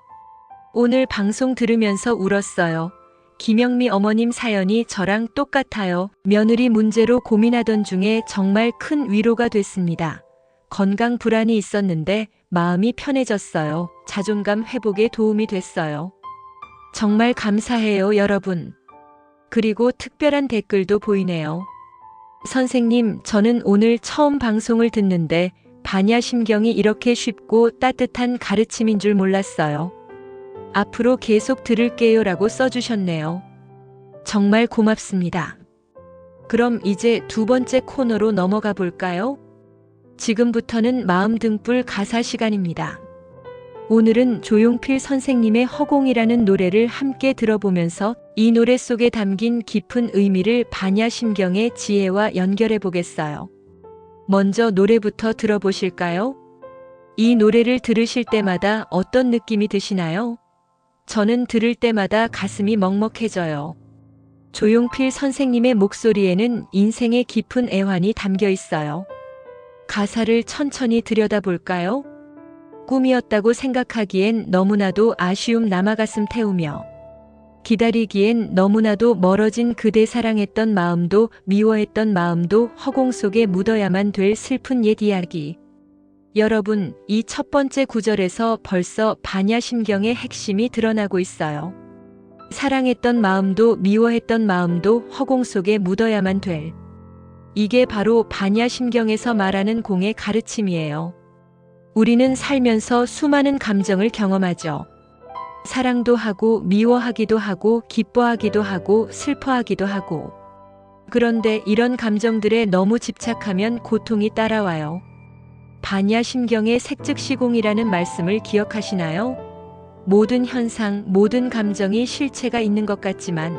오늘 방송 들으면서 울었어요. 김영미 어머님 사연이 저랑 똑같아요. 며느리 문제로 고민하던 중에 정말 큰 위로가 됐습니다. 건강 불안이 있었는데 마음이 편해졌어요. 자존감 회복에 도움이 됐어요. 정말 감사해요, 여러분. 그리고 특별한 댓글도 보이네요. 선생님, 저는 오늘 처음 방송을 듣는데 반야심경이 이렇게 쉽고 따뜻한 가르침인 줄 몰랐어요. 앞으로 계속 들을게요 라고 써주셨네요. 정말 고맙습니다. 그럼 이제 2번째 코너로 넘어가 볼까요? 지금부터는 마음 등불 가사 시간입니다. 오늘은 조용필 선생님의 허공이라는 노래를 함께 들어보면서 이 노래 속에 담긴 깊은 의미를 반야심경의 지혜와 연결해 보겠어요. 먼저 노래부터 들어보실까요? 이 노래를 들으실 때마다 어떤 느낌이 드시나요? 저는 들을 때마다 가슴이 먹먹해져요. 조용필 선생님의 목소리에는 인생의 깊은 애환이 담겨 있어요. 가사를 천천히 들여다볼까요? 꿈이었다고 생각하기엔 너무나도 아쉬움 남아 가슴 태우며, 기다리기엔 너무나도 멀어진 그대 사랑했던 마음도 미워했던 마음도 허공 속에 묻어야만 될 슬픈 옛 이야기. 여러분, 이 첫 번째 구절에서 벌써 반야심경의 핵심이 드러나고 있어요. 사랑했던 마음도 미워했던 마음도 허공 속에 묻어야만 될. 이게 바로 반야심경에서 말하는 공의 가르침이에요. 우리는 살면서 수많은 감정을 경험하죠. 사랑도 하고 미워하기도 하고 기뻐하기도 하고 슬퍼하기도 하고. 그런데 이런 감정들에 너무 집착하면 고통이 따라와요. 반야심경의 색즉시공이라는 말씀을 기억하시나요? 모든 현상, 모든 감정이 실체가 있는 것 같지만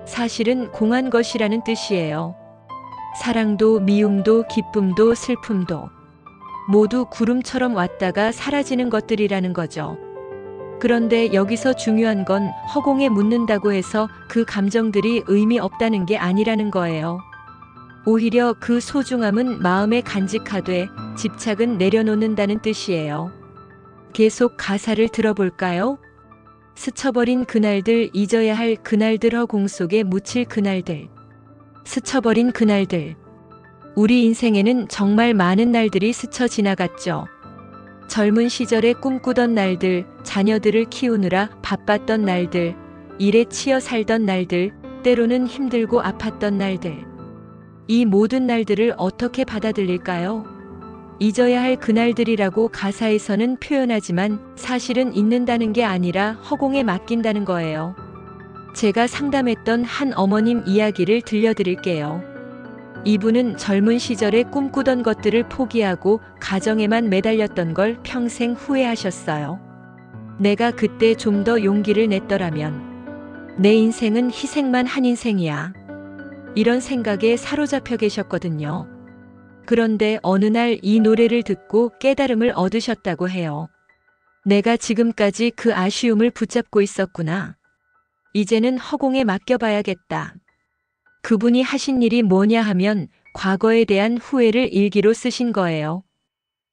사실은 공한 것이라는 뜻이에요. 사랑도 미움도 기쁨도 슬픔도 모두 구름처럼 왔다가 사라지는 것들이라는 거죠. 그런데 여기서 중요한 건 허공에 묻는다고 해서 그 감정들이 의미 없다는 게 아니라는 거예요. 오히려 그 소중함은 마음에 간직하되 집착은 내려놓는다는 뜻이에요. 계속 가사를 들어볼까요? 스쳐버린 그날들, 잊어야 할 그날들, 허공 속에 묻힐 그날들. 스쳐버린 그날들. 우리 인생에는 정말 많은 날들이 스쳐 지나갔죠. 젊은 시절에 꿈꾸던 날들, 자녀들을 키우느라 바빴던 날들, 일에 치여 살던 날들, 때로는 힘들고 아팠던 날들. 이 모든 날들을 어떻게 받아들일까요? 잊어야 할 그날들이라고 가사에서는 표현하지만 사실은 잊는다는 게 아니라 허공에 맡긴다는 거예요. 제가 상담했던 한 어머님 이야기를 들려드릴게요. 이분은 젊은 시절에 꿈꾸던 것들을 포기하고 가정에만 매달렸던 걸 평생 후회하셨어요. 내가 그때 좀 더 용기를 냈더라면 내 인생은 희생만 한 인생이야. 이런 생각에 사로잡혀 계셨거든요. 그런데 어느 날 이 노래를 듣고 깨달음을 얻으셨다고 해요. 내가 지금까지 그 아쉬움을 붙잡고 있었구나. 이제는 허공에 맡겨봐야겠다. 그분이 하신 일이 뭐냐 하면 과거에 대한 후회를 일기로 쓰신 거예요.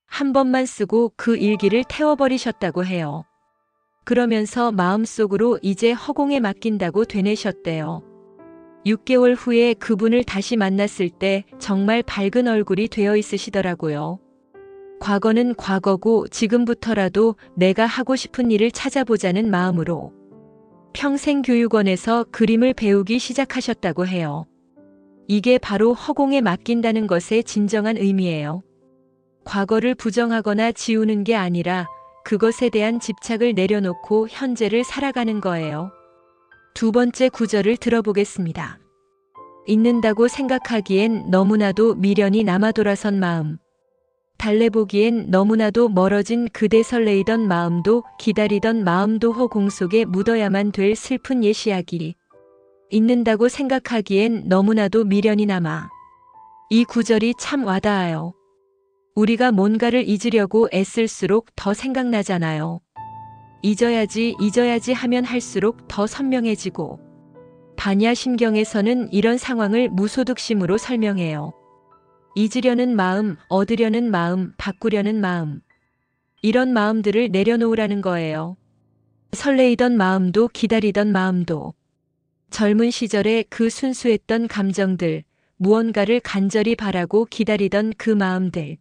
한 번만 쓰고 그 일기를 태워버리셨다고 해요. 그러면서 마음속으로 이제 허공에 맡긴다고 되뇌셨대요. 6개월 후에 그분을 다시 만났을 때 정말 밝은 얼굴이 되어 있으시더라고요. 과거는 과거고 지금부터라도 내가 하고 싶은 일을 찾아보자는 마음으로 평생교육원에서 그림을 배우기 시작하셨다고 해요. 이게 바로 허공에 맡긴다는 것의 진정한 의미예요. 과거를 부정하거나 지우는 게 아니라 그것에 대한 집착을 내려놓고 현재를 살아가는 거예요. 두 번째 구절을 들어보겠습니다. 잊는다고 생각하기엔 너무나도 미련이 남아 돌아선 마음. 달래보기엔 너무나도 멀어진 그대 설레이던 마음도 기다리던 마음도 허공 속에 묻어야만 될 슬픈 옛 이야기. 잊는다고 생각하기엔 너무나도 미련이 남아. 이 구절이 참 와닿아요. 우리가 뭔가를 잊으려고 애쓸수록 더 생각나잖아요. 잊어야지 하면 할수록 더 선명해지고. 반야심경에서는 이런 상황을 무소득심으로 설명해요. 잊으려는 마음, 얻으려는 마음, 바꾸려는 마음. 이런 마음들을 내려놓으라는 거예요. 설레이던 마음도 기다리던 마음도. 젊은 시절에 그 순수했던 감정들, 무언가를 간절히 바라고 기다리던 그 마음들.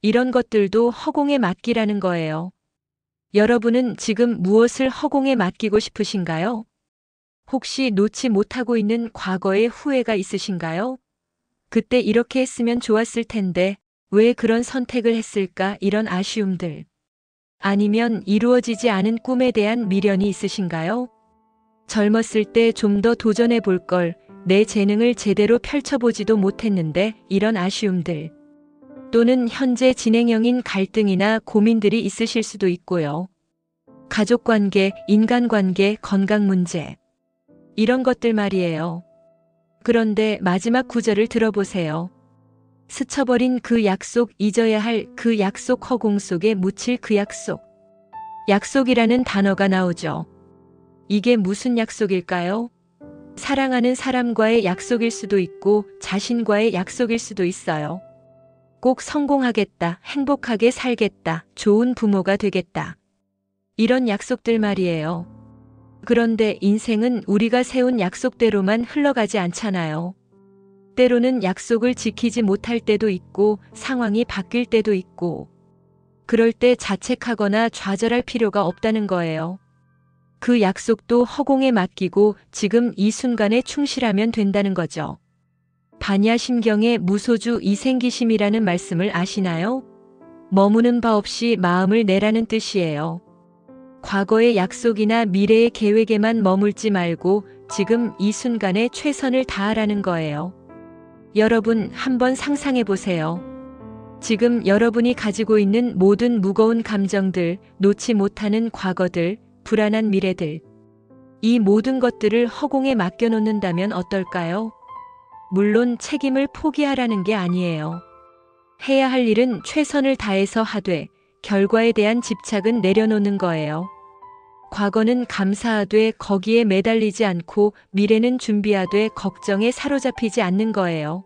이런 것들도 허공에 맡기라는 거예요. 여러분은 지금 무엇을 허공에 맡기고 싶으신가요? 혹시 놓지 못하고 있는 과거의 후회가 있으신가요? 그때 이렇게 했으면 좋았을 텐데 왜 그런 선택을 했을까 이런 아쉬움들. 아니면 이루어지지 않은 꿈에 대한 미련이 있으신가요? 젊었을 때 좀 더 도전해 볼 걸, 내 재능을 제대로 펼쳐보지도 못했는데 이런 아쉬움들. 또는 현재 진행형인 갈등이나 고민들이 있으실 수도 있고요. 가족관계, 인간관계, 건강 문제. 이런 것들 말이에요. 그런데 마지막 구절을 들어보세요. 스쳐버린 그 약속, 잊어야 할 그 약속, 허공 속에 묻힐 그 약속. 약속이라는 단어가 나오죠. 이게 무슨 약속일까요? 사랑하는 사람과의 약속일 수도 있고 자신과의 약속일 수도 있어요. 꼭 성공하겠다, 행복하게 살겠다, 좋은 부모가 되겠다. 이런 약속들 말이에요. 그런데 인생은 우리가 세운 약속대로만 흘러가지 않잖아요. 때로는 약속을 지키지 못할 때도 있고 상황이 바뀔 때도 있고 그럴 때 자책하거나 좌절할 필요가 없다는 거예요. 그 약속도 허공에 맡기고 지금 이 순간에 충실하면 된다는 거죠. 반야심경의 무소주 이생기심이라는 말씀을 아시나요? 머무는 바 없이 마음을 내라는 뜻이에요. 과거의 약속이나 미래의 계획에만 머물지 말고 지금 이 순간에 최선을 다하라는 거예요. 여러분 한번 상상해 보세요. 지금 여러분이 가지고 있는 모든 무거운 감정들, 놓지 못하는 과거들, 불안한 미래들. 이 모든 것들을 허공에 맡겨놓는다면 어떨까요? 물론 책임을 포기하라는 게 아니에요. 해야 할 일은 최선을 다해서 하되 결과에 대한 집착은 내려놓는 거예요. 과거는 감사하되 거기에 매달리지 않고 미래는 준비하되 걱정에 사로잡히지 않는 거예요.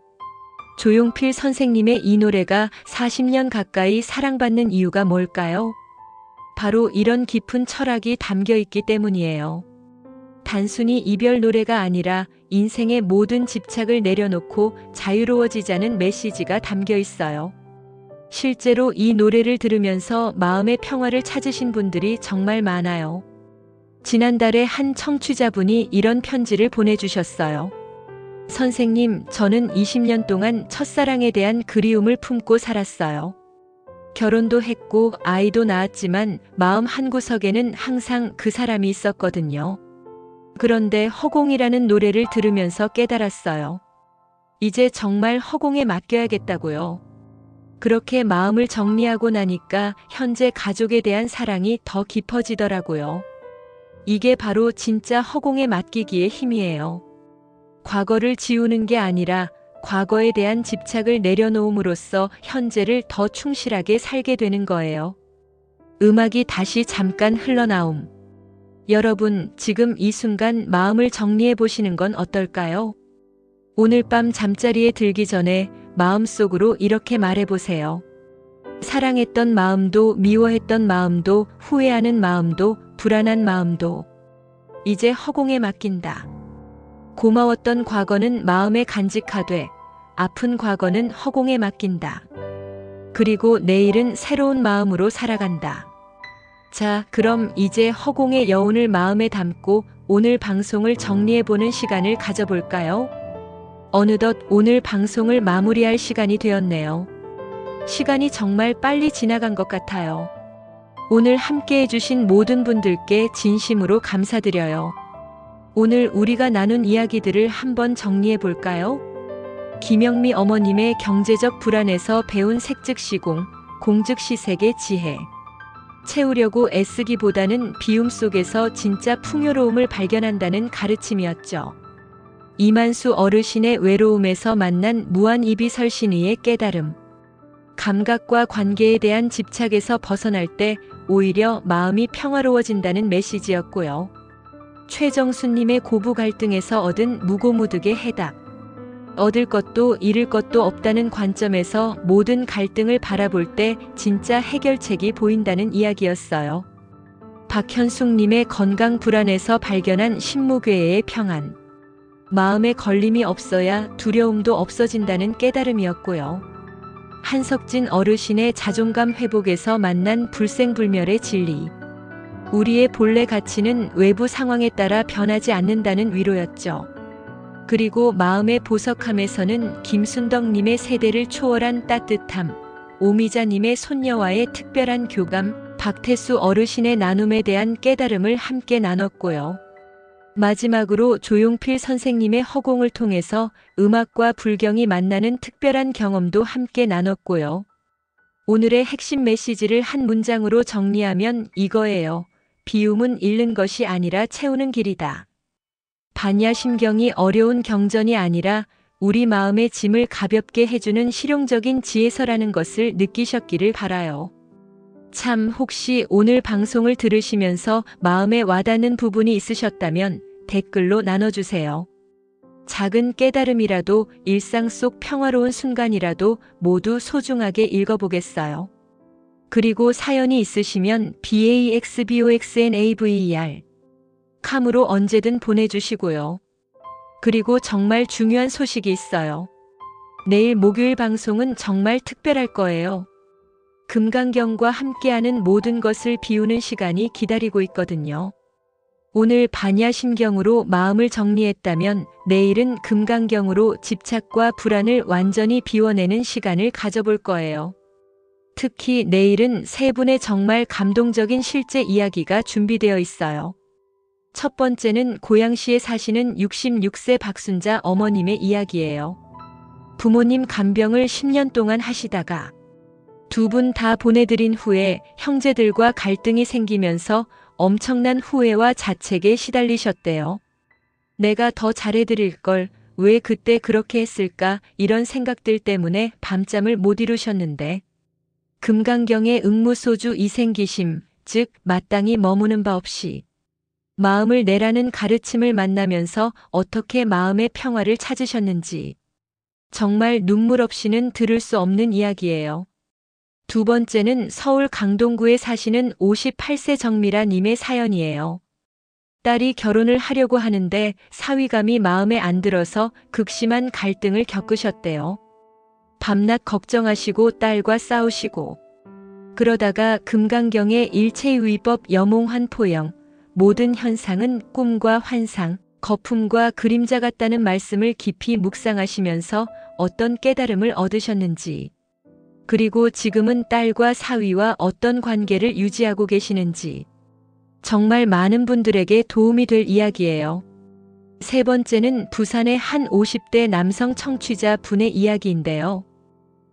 조용필 선생님의 이 노래가 40년 가까이 사랑받는 이유가 뭘까요? 바로 이런 깊은 철학이 담겨 있기 때문이에요. 단순히 이별 노래가 아니라 인생의 모든 집착을 내려놓고 자유로워지자는 메시지가 담겨 있어요. 실제로 이 노래를 들으면서 마음의 평화를 찾으신 분들이 정말 많아요. 지난달에 한 청취자분이 이런 편지를 보내주셨어요. 선생님, 저는 20년 동안 첫사랑에 대한 그리움을 품고 살았어요. 결혼도 했고 아이도 낳았지만 마음 한구석에는 항상 그 사람이 있었거든요. 그런데 허공이라는 노래를 들으면서 깨달았어요. 이제 정말 허공에 맡겨야겠다고요. 그렇게 마음을 정리하고 나니까 현재 가족에 대한 사랑이 더 깊어지더라고요. 이게 바로 진짜 허공에 맡기기의 힘이에요. 과거를 지우는 게 아니라 과거에 대한 집착을 내려놓음으로써 현재를 더 충실하게 살게 되는 거예요. 음악이 다시 잠깐 흘러나옴. 여러분, 지금 이 순간 마음을 정리해 보시는 건 어떨까요? 오늘 밤 잠자리에 들기 전에 마음속으로 이렇게 말해 보세요. 사랑했던 마음도 미워했던 마음도 후회하는 마음도 불안한 마음도 이제 허공에 맡긴다. 고마웠던 과거는 마음에 간직하되 아픈 과거는 허공에 맡긴다. 그리고 내일은 새로운 마음으로 살아간다. 자, 그럼 이제 허공의 여운을 마음에 담고 오늘 방송을 정리해보는 시간을 가져볼까요? 어느덧 오늘 방송을 마무리할 시간이 되었네요. 시간이 정말 빨리 지나간 것 같아요. 오늘 함께 해주신 모든 분들께 진심으로 감사드려요. 오늘 우리가 나눈 이야기들을 한번 정리해 볼까요? 김영미 어머님의 경제적 불안에서 배운 색즉시공, 공즉시색의 지혜. 채우려고 애쓰기보다는 비움 속에서 진짜 풍요로움을 발견한다는 가르침이었죠. 이만수 어르신의 외로움에서 만난 무한이비설신의의 깨달음. 감각과 관계에 대한 집착에서 벗어날 때 오히려 마음이 평화로워진다는 메시지였고요. 최정수님의 고부 갈등에서 얻은 무고무득의 해답. 얻을 것도 잃을 것도 없다는 관점에서 모든 갈등을 바라볼 때 진짜 해결책이 보인다는 이야기였어요. 박현숙님의 건강 불안에서 발견한 신무괴의 평안. 마음에 걸림이 없어야 두려움도 없어진다는 깨달음이었고요. 한석진 어르신의 자존감 회복에서 만난 불생불멸의 진리. 우리의 본래 가치는 외부 상황에 따라 변하지 않는다는 위로였죠. 그리고 마음의 보석함에서는 김순덕님의 세대를 초월한 따뜻함, 오미자님의 손녀와의 특별한 교감, 박태수 어르신의 나눔에 대한 깨달음을 함께 나눴고요. 마지막으로 조용필 선생님의 허공을 통해서 음악과 불경이 만나는 특별한 경험도 함께 나눴고요. 오늘의 핵심 메시지를 한 문장으로 정리하면 이거예요. 비움은 잃는 것이 아니라 채우는 길이다. 반야심경이 어려운 경전이 아니라 우리 마음의 짐을 가볍게 해주는 실용적인 지혜서라는 것을 느끼셨기를 바라요. 참, 혹시 오늘 방송을 들으시면서 마음에 와닿는 부분이 있으셨다면 댓글로 나눠주세요. 작은 깨달음이라도 일상 속 평화로운 순간이라도 모두 소중하게 읽어보겠어요. 그리고 사연이 있으시면 baxboxnaver 캄으로 언제든 보내주시고요. 그리고 정말 중요한 소식이 있어요. 내일 목요일 방송은 정말 특별할 거예요. 금강경과 함께하는 모든 것을 비우는 시간이 기다리고 있거든요. 오늘 반야심경으로 마음을 정리했다면 내일은 금강경으로 집착과 불안을 완전히 비워내는 시간을 가져볼 거예요. 특히 내일은 세 분의 정말 감동적인 실제 이야기가 준비되어 있어요. 첫 번째는 고양시에 사시는 66세 박순자 어머님의 이야기예요. 부모님 간병을 10년 동안 하시다가 두 분 다 보내드린 후에 형제들과 갈등이 생기면서 엄청난 후회와 자책에 시달리셨대요. 내가 더 잘해드릴 걸, 왜 그때 그렇게 했을까, 이런 생각들 때문에 밤잠을 못 이루셨는데 금강경의 응무소주 이생기심, 즉 마땅히 머무는 바 없이 마음을 내라는 가르침을 만나면서 어떻게 마음의 평화를 찾으셨는지 정말 눈물 없이는 들을 수 없는 이야기예요. 두 번째는 서울 강동구에 사시는 58세 정미라 님의 사연이에요. 딸이 결혼을 하려고 하는데 사위감이 마음에 안 들어서 극심한 갈등을 겪으셨대요. 밤낮 걱정하시고 딸과 싸우시고 그러다가 금강경의 일체유의법 여몽환 포영, 모든 현상은 꿈과 환상, 거품과 그림자 같다는 말씀을 깊이 묵상하시면서 어떤 깨달음을 얻으셨는지, 그리고 지금은 딸과 사위와 어떤 관계를 유지하고 계시는지 정말 많은 분들에게 도움이 될 이야기예요. 세 번째는 부산의 한 50대 남성 청취자 분의 이야기인데요.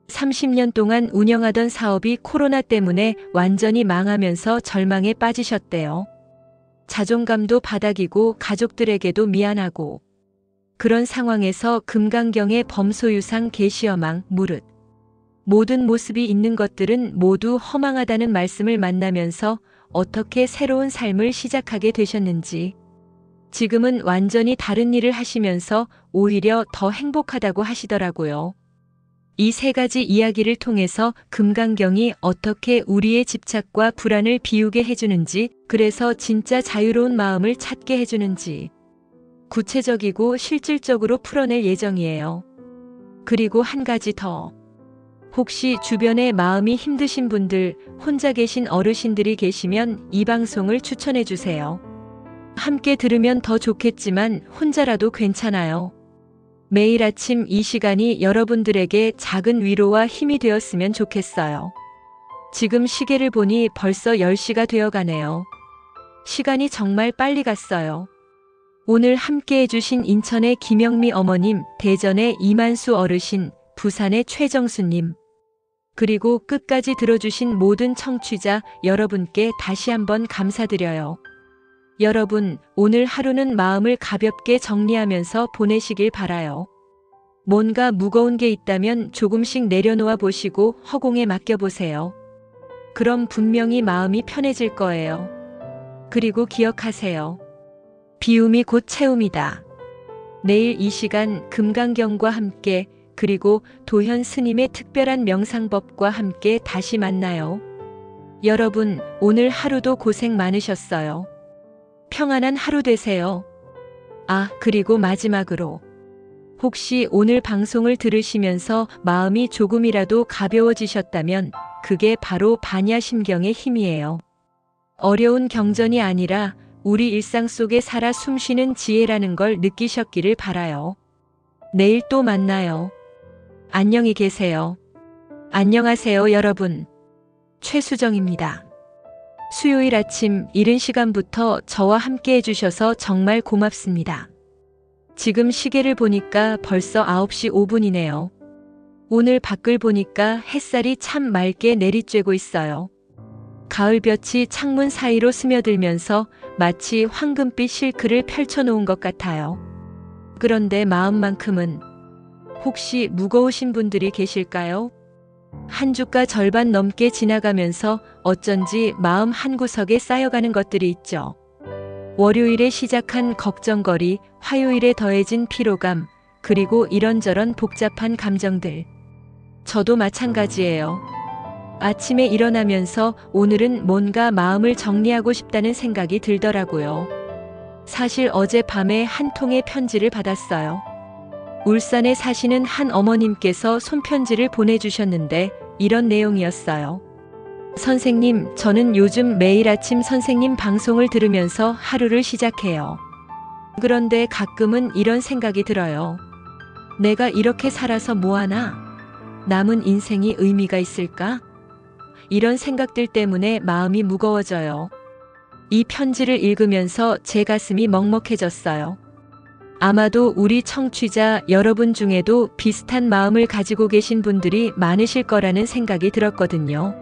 30년 동안 운영하던 사업이 코로나 때문에 완전히 망하면서 절망에 빠지셨대요. 자존감도 바닥이고 가족들에게도 미안하고 그런 상황에서 금강경의 범소유상 계시어망 무릇 모든 모습이 있는 것들은 모두 허망하다는 말씀을 만나면서 어떻게 새로운 삶을 시작하게 되셨는지, 지금은 완전히 다른 일을 하시면서 오히려 더 행복하다고 하시더라고요. 이 세 가지 이야기를 통해서 금강경이 어떻게 우리의 집착과 불안을 비우게 해주는지, 그래서 진짜 자유로운 마음을 찾게 해주는지 구체적이고 실질적으로 풀어낼 예정이에요. 그리고 한 가지 더. 혹시 주변에 마음이 힘드신 분들, 혼자 계신 어르신들이 계시면 이 방송을 추천해 주세요. 함께 들으면 더 좋겠지만 혼자라도 괜찮아요. 매일 아침 이 시간이 여러분들에게 작은 위로와 힘이 되었으면 좋겠어요. 지금 시계를 보니 벌써 10시가 되어 가네요. 시간이 정말 빨리 갔어요. 오늘 함께 해주신 인천의 김영미 어머님, 대전의 이만수 어르신, 부산의 최정수님, 그리고 끝까지 들어주신 모든 청취자 여러분께 다시 한번 감사드려요. 여러분, 오늘 하루는 마음을 가볍게 정리하면서 보내시길 바라요. 뭔가 무거운 게 있다면 조금씩 내려놓아 보시고 허공에 맡겨보세요. 그럼 분명히 마음이 편해질 거예요. 그리고 기억하세요. 비움이 곧 채움이다. 내일 이 시간 금강경과 함께, 그리고 도현 스님의 특별한 명상법과 함께 다시 만나요. 여러분, 오늘 하루도 고생 많으셨어요. 평안한 하루 되세요. 아, 그리고 마지막으로, 혹시 오늘 방송을 들으시면서 마음이 조금이라도 가벼워지셨다면 그게 바로 반야심경의 힘이에요. 어려운 경전이 아니라 우리 일상 속에 살아 숨쉬는 지혜라는 걸 느끼셨기를 바라요. 내일 또 만나요. 안녕히 계세요. 안녕하세요, 여러분. 최수정입니다. 수요일 아침 이른 시간부터 저와 함께 해주셔서 정말 고맙습니다. 지금 시계를 보니까 벌써 9시 5분이네요. 오늘 밖을 보니까 햇살이 참 맑게 내리쬐고 있어요. 가을볕이 창문 사이로 스며들면서 마치 황금빛 실크를 펼쳐놓은 것 같아요. 그런데 마음만큼은 혹시 무거우신 분들이 계실까요? 한 주가 절반 넘게 지나가면서 어쩐지 마음 한구석에 쌓여가는 것들이 있죠. 월요일에 시작한 걱정거리, 화요일에 더해진 피로감, 그리고 이런저런 복잡한 감정들. 저도 마찬가지예요. 아침에 일어나면서 오늘은 뭔가 마음을 정리하고 싶다는 생각이 들더라고요. 사실 어젯밤에 한 통의 편지를 받았어요. 울산에 사시는 한 어머님께서 손편지를 보내주셨는데 이런 내용이었어요. 선생님, 저는 요즘 매일 아침 선생님 방송을 들으면서 하루를 시작해요. 그런데 가끔은 이런 생각이 들어요. 내가 이렇게 살아서 뭐하나? 남은 인생이 의미가 있을까? 이런 생각들 때문에 마음이 무거워져요. 이 편지를 읽으면서 제 가슴이 먹먹해졌어요. 아마도 우리 청취자 여러분 중에도 비슷한 마음을 가지고 계신 분들이 많으실 거라는 생각이 들었거든요.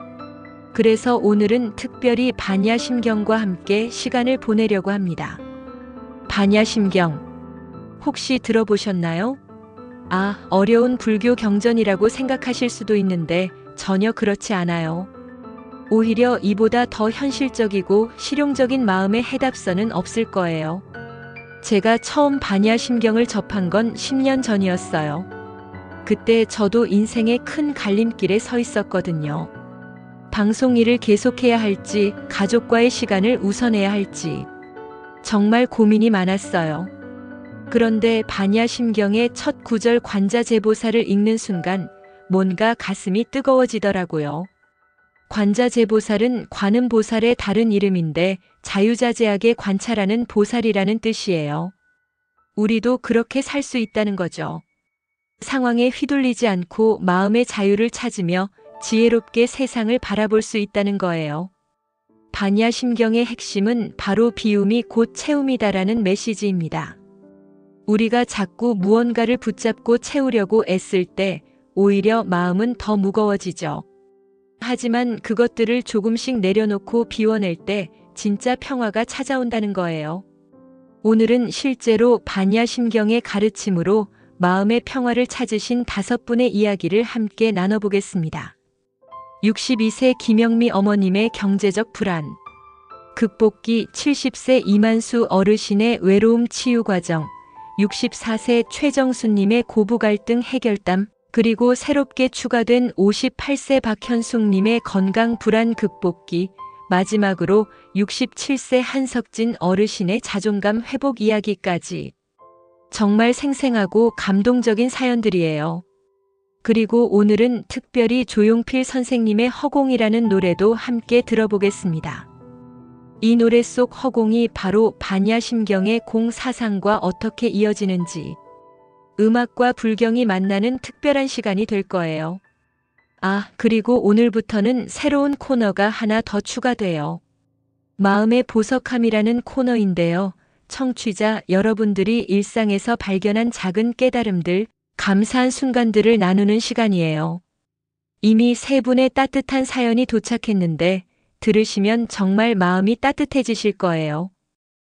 그래서 오늘은 특별히 반야심경과 함께 시간을 보내려고 합니다. 반야심경, 혹시 들어보셨나요? 아, 어려운 불교 경전이라고 생각하실 수도 있는데 전혀 그렇지 않아요. 오히려 이보다 더 현실적이고 실용적인 마음의 해답선은 없을 거예요. 제가 처음 반야심경을 접한 건 10년 전이었어요. 그때 저도 인생의 큰 갈림길에 서 있었거든요. 방송 일을 계속해야 할지, 가족과의 시간을 우선해야 할지. 정말 고민이 많았어요. 그런데 반야심경의 첫 구절 관자재보살을 읽는 순간 뭔가 가슴이 뜨거워지더라고요. 관자재보살은 관음보살의 다른 이름인데 자유자재하게 관찰하는 보살이라는 뜻이에요. 우리도 그렇게 살 수 있다는 거죠. 상황에 휘둘리지 않고 마음의 자유를 찾으며 지혜롭게 세상을 바라볼 수 있다는 거예요. 반야심경의 핵심은 바로 비움이 곧 채움이다라는 메시지입니다. 우리가 자꾸 무언가를 붙잡고 채우려고 애쓸 때 오히려 마음은 더 무거워지죠. 하지만 그것들을 조금씩 내려놓고 비워낼 때 진짜 평화가 찾아온다는 거예요. 오늘은 실제로 반야심경의 가르침으로 마음의 평화를 찾으신 5분의 이야기를 함께 나눠보겠습니다. 62세 김영미 어머님의 경제적 불안, 극복기 70세 이만수 어르신의 외로움 치유 과정, 64세 최정수님의 고부 갈등 해결담, 그리고 새롭게 추가된 58세 박현숙님의 건강 불안 극복기, 마지막으로 67세 한석진 어르신의 자존감 회복 이야기까지. 정말 생생하고 감동적인 사연들이에요. 그리고 오늘은 특별히 조용필 선생님의 허공이라는 노래도 함께 들어보겠습니다. 이 노래 속 허공이 바로 반야심경의 공사상과 어떻게 이어지는지, 음악과 불경이 만나는 특별한 시간이 될 거예요. 그리고 오늘부터는 새로운 코너가 하나 더 추가돼요. 마음의 보석함이라는 코너인데요. 청취자 여러분들이 일상에서 발견한 작은 깨달음들, 감사한 순간들을 나누는 시간이에요. 이미 3분의 따뜻한 사연이 도착했는데 들으시면 정말 마음이 따뜻해지실 거예요.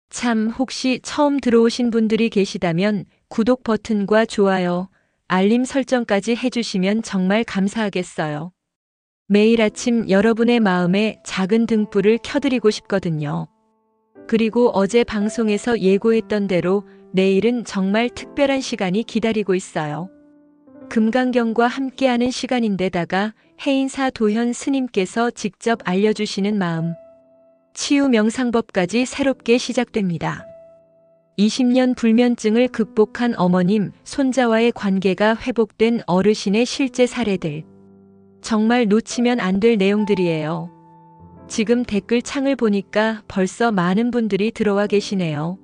참, 혹시 처음 들어오신 분들이 계시다면 구독 버튼과 좋아요, 알림 설정까지 해주시면 정말 감사하겠어요. 매일 아침 여러분의 마음에 작은 등불을 켜드리고 싶거든요. 그리고 어제 방송에서 예고했던 대로 내일은 정말 특별한 시간이 기다리고 있어요. 금강경과 함께하는 시간인데다가 해인사 도현 스님께서 직접 알려주시는 마음, 치유 명상법까지 새롭게 시작됩니다. 20년 불면증을 극복한 어머님, 손자와의 관계가 회복된 어르신의 실제 사례들. 정말 놓치면 안 될 내용들이에요. 지금 댓글 창을 보니까 벌써 많은 분들이 들어와 계시네요.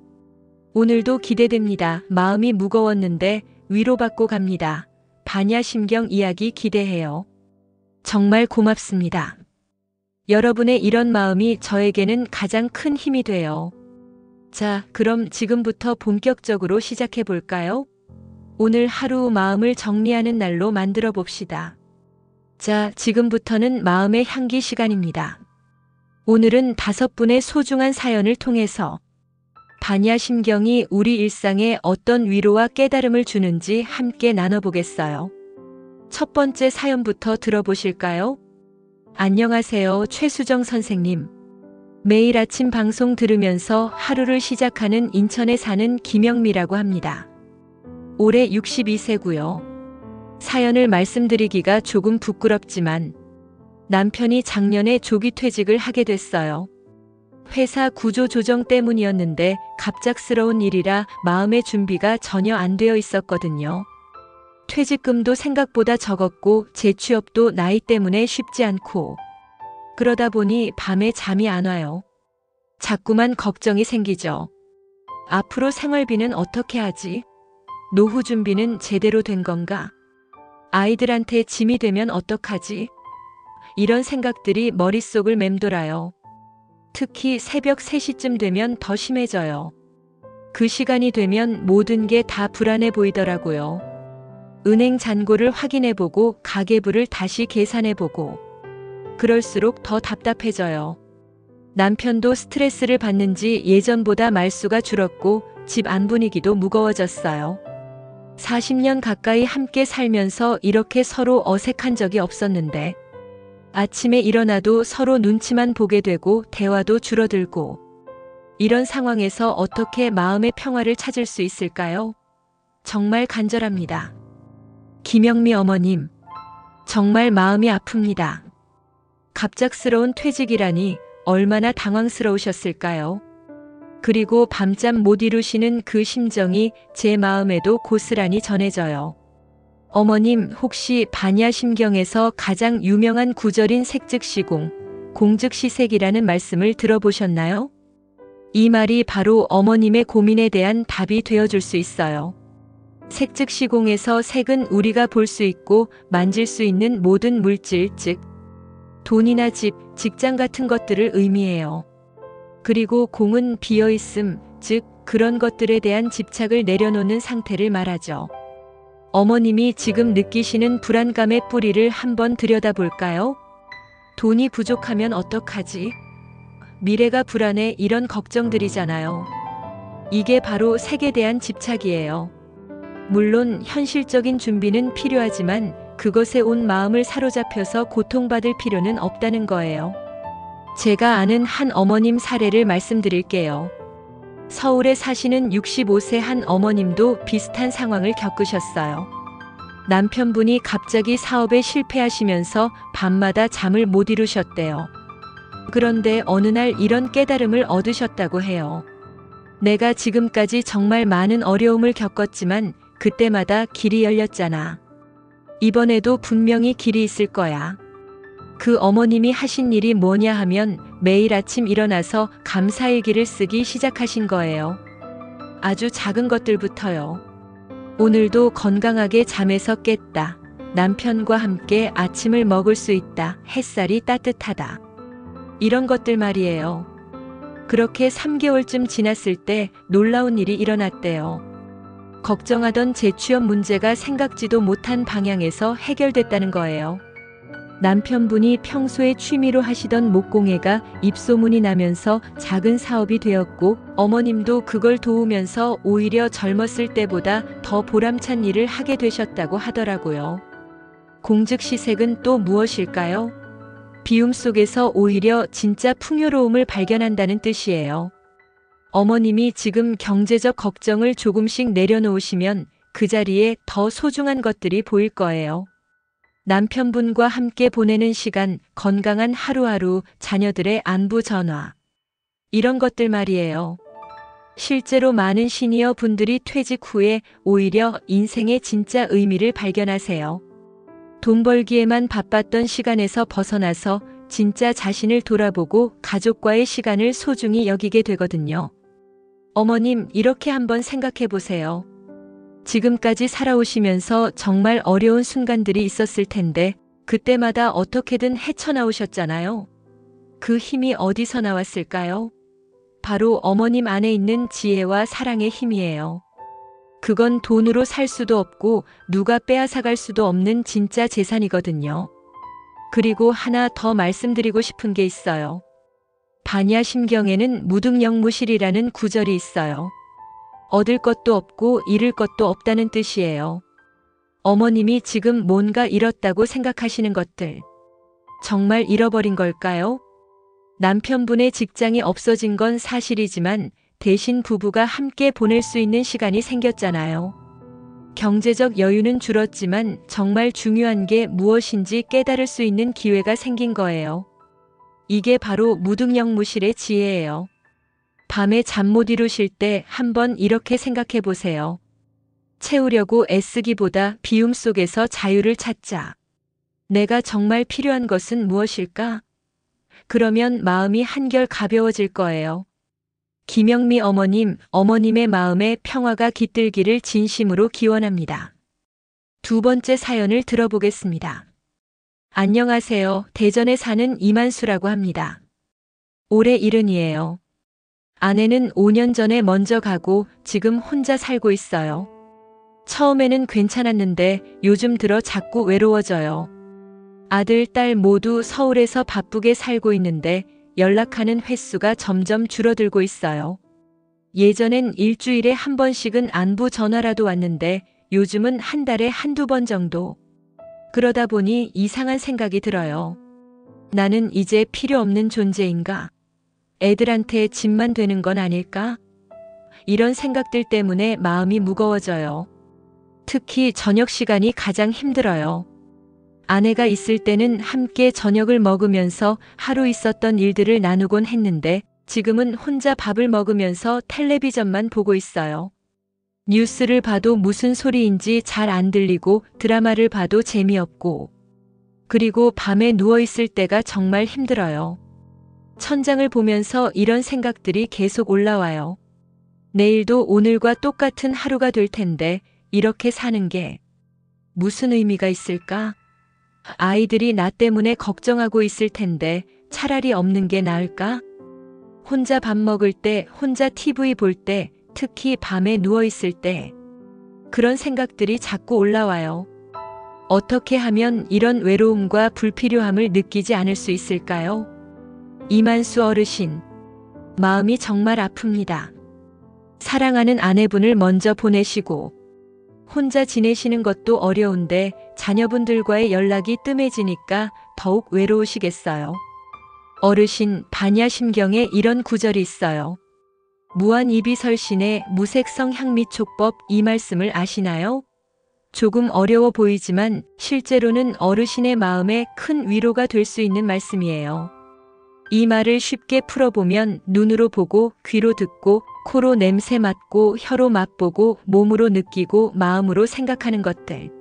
오늘도 기대됩니다. 마음이 무거웠는데 위로받고 갑니다. 반야심경 이야기 기대해요. 정말 고맙습니다. 여러분의 이런 마음이 저에게는 가장 큰 힘이 돼요. 자, 그럼 지금부터 본격적으로 시작해 볼까요? 오늘 하루 마음을 정리하는 날로 만들어 봅시다. 자, 지금부터는 마음의 향기 시간입니다. 오늘은 5분의 소중한 사연을 통해서 반야심경이 우리 일상에 어떤 위로와 깨달음을 주는지 함께 나눠보겠어요. 첫 번째 사연부터 들어보실까요? 안녕하세요, 최수정 선생님. 매일 아침 방송 들으면서 하루를 시작하는 인천에 사는 김영미라고 합니다. 올해 62세고요. 사연을 말씀드리기가 조금 부끄럽지만 남편이 작년에 조기 퇴직을 하게 됐어요. 회사 구조 조정 때문이었는데 갑작스러운 일이라 마음의 준비가 전혀 안 되어 있었거든요. 퇴직금도 생각보다 적었고 재취업도 나이 때문에 쉽지 않고, 그러다 보니 밤에 잠이 안 와요. 자꾸만 걱정이 생기죠. 앞으로 생활비는 어떻게 하지? 노후 준비는 제대로 된 건가? 아이들한테 짐이 되면 어떡하지? 이런 생각들이 머릿속을 맴돌아요. 특히 새벽 3시쯤 되면 더 심해져요. 그 시간이 되면 모든 게 다 불안해 보이더라고요. 은행 잔고를 확인해보고 가계부를 다시 계산해보고, 그럴수록 더 답답해져요. 남편도 스트레스를 받는지 예전보다 말수가 줄었고 집 안 분위기도 무거워졌어요. 40년 가까이 함께 살면서 이렇게 서로 어색한 적이 없었는데, 아침에 일어나도 서로 눈치만 보게 되고 대화도 줄어들고, 이런 상황에서 어떻게 마음의 평화를 찾을 수 있을까요? 정말 간절합니다. 김영미 어머님, 정말 마음이 아픕니다. 갑작스러운 퇴직이라니 얼마나 당황스러우셨을까요? 그리고 밤잠 못 이루시는 그 심정이 제 마음에도 고스란히 전해져요. 어머님, 혹시 반야심경에서 가장 유명한 구절인 색즉시공, 공즉시색이라는 말씀을 들어보셨나요? 이 말이 바로 어머님의 고민에 대한 답이 되어줄 수 있어요. 색즉시공에서 색은 우리가 볼 수 있고 만질 수 있는 모든 물질, 즉 돈이나 집, 직장 같은 것들을 의미해요. 그리고 공은 비어있음, 즉 그런 것들에 대한 집착을 내려놓는 상태를 말하죠. 어머님이 지금 느끼시는 불안감의 뿌리를 한번 들여다볼까요? 돈이 부족하면 어떡하지? 미래가 불안해, 이런 걱정들이잖아요. 이게 바로 색에 대한 집착이에요. 물론 현실적인 준비는 필요하지만 그것에 온 마음을 사로잡혀서 고통받을 필요는 없다는 거예요. 제가 아는 한 어머님 사례를 말씀드릴게요. 서울에 사시는 65세 한 어머님도 비슷한 상황을 겪으셨어요. 남편분이 갑자기 사업에 실패하시면서 밤마다 잠을 못 이루셨대요. 그런데 어느 날 이런 깨달음을 얻으셨다고 해요. 내가 지금까지 정말 많은 어려움을 겪었지만 그때마다 길이 열렸잖아. 이번에도 분명히 길이 있을 거야. 그 어머님이 하신 일이 뭐냐 하면 매일 아침 일어나서 감사일기를 쓰기 시작하신 거예요. 아주 작은 것들부터요. 오늘도 건강하게 잠에서 깼다. 남편과 함께 아침을 먹을 수 있다. 햇살이 따뜻하다. 이런 것들 말이에요. 그렇게 3개월쯤 지났을 때 놀라운 일이 일어났대요. 걱정하던 재취업 문제가 생각지도 못한 방향에서 해결됐다는 거예요. 남편분이 평소에 취미로 하시던 목공예가 입소문이 나면서 작은 사업이 되었고, 어머님도 그걸 도우면서 오히려 젊었을 때보다 더 보람찬 일을 하게 되셨다고 하더라고요. 공즉시색은 또 무엇일까요? 비움 속에서 오히려 진짜 풍요로움을 발견한다는 뜻이에요. 어머님이 지금 경제적 걱정을 조금씩 내려놓으시면 그 자리에 더 소중한 것들이 보일 거예요. 남편분과 함께 보내는 시간, 건강한 하루하루, 자녀들의 안부 전화. 이런 것들 말이에요. 실제로 많은 시니어 분들이 퇴직 후에 오히려 인생의 진짜 의미를 발견하세요. 돈 벌기에만 바빴던 시간에서 벗어나서 진짜 자신을 돌아보고 가족과의 시간을 소중히 여기게 되거든요. 어머님, 이렇게 한번 생각해 보세요. 지금까지 살아오시면서 정말 어려운 순간들이 있었을 텐데 그때마다 어떻게든 헤쳐나오셨잖아요. 그 힘이 어디서 나왔을까요? 바로 어머님 안에 있는 지혜와 사랑의 힘이에요. 그건 돈으로 살 수도 없고 누가 빼앗아갈 수도 없는 진짜 재산이거든요. 그리고 하나 더 말씀드리고 싶은 게 있어요. 반야심경에는 무등영무실이라는 구절이 있어요. 얻을 것도 없고 잃을 것도 없다는 뜻이에요. 어머님이 지금 뭔가 잃었다고 생각하시는 것들, 정말 잃어버린 걸까요? 남편분의 직장이 없어진 건 사실이지만 대신 부부가 함께 보낼 수 있는 시간이 생겼잖아요. 경제적 여유는 줄었지만 정말 중요한 게 무엇인지 깨달을 수 있는 기회가 생긴 거예요. 이게 바로 무등영무실의 지혜예요. 밤에 잠 못 이루실 때 한번 이렇게 생각해 보세요. 채우려고 애쓰기보다 비움 속에서 자유를 찾자. 내가 정말 필요한 것은 무엇일까? 그러면 마음이 한결 가벼워질 거예요. 김영미 어머님, 어머님의 마음에 평화가 깃들기를 진심으로 기원합니다. 두 번째 사연을 들어보겠습니다. 안녕하세요. 대전에 사는 이만수라고 합니다. 올해 70이에요. 아내는 5년 전에 먼저 가고 지금 혼자 살고 있어요. 처음에는 괜찮았는데 요즘 들어 자꾸 외로워져요. 아들, 딸 모두 서울에서 바쁘게 살고 있는데 연락하는 횟수가 점점 줄어들고 있어요. 예전엔 일주일에 한 번씩은 안부 전화라도 왔는데 요즘은 한 달에 한두 번 정도. 그러다 보니 이상한 생각이 들어요. 나는 이제 필요 없는 존재인가? 애들한테 짐만 되는 건 아닐까? 이런 생각들 때문에 마음이 무거워져요. 특히 저녁 시간이 가장 힘들어요. 아내가 있을 때는 함께 저녁을 먹으면서 하루 있었던 일들을 나누곤 했는데 지금은 혼자 밥을 먹으면서 텔레비전만 보고 있어요. 뉴스를 봐도 무슨 소리인지 잘 안 들리고 드라마를 봐도 재미없고 그리고 밤에 누워있을 때가 정말 힘들어요. 천장을 보면서 이런 생각들이 계속 올라와요. 내일도 오늘과 똑같은 하루가 될 텐데 이렇게 사는 게 무슨 의미가 있을까? 아이들이 나 때문에 걱정하고 있을 텐데 차라리 없는 게 나을까? 혼자 밥 먹을 때, 혼자 TV 볼 때, 특히 밤에 누워있을 때 그런 생각들이 자꾸 올라와요. 어떻게 하면 이런 외로움과 불필요함을 느끼지 않을 수 있을까요? 이만수 어르신, 마음이 정말 아픕니다. 사랑하는 아내분을 먼저 보내시고 혼자 지내시는 것도 어려운데 자녀분들과의 연락이 뜸해지니까 더욱 외로우시겠어요. 어르신 반야심경에 이런 구절이 있어요. 무한이비설신의 무색성 향미촉법, 이 말씀을 아시나요? 조금 어려워 보이지만 실제로는 어르신의 마음에 큰 위로가 될 수 있는 말씀이에요. 이 말을 쉽게 풀어보면 눈으로 보고 귀로 듣고 코로 냄새 맡고 혀로 맛보고 몸으로 느끼고 마음으로 생각하는 것들.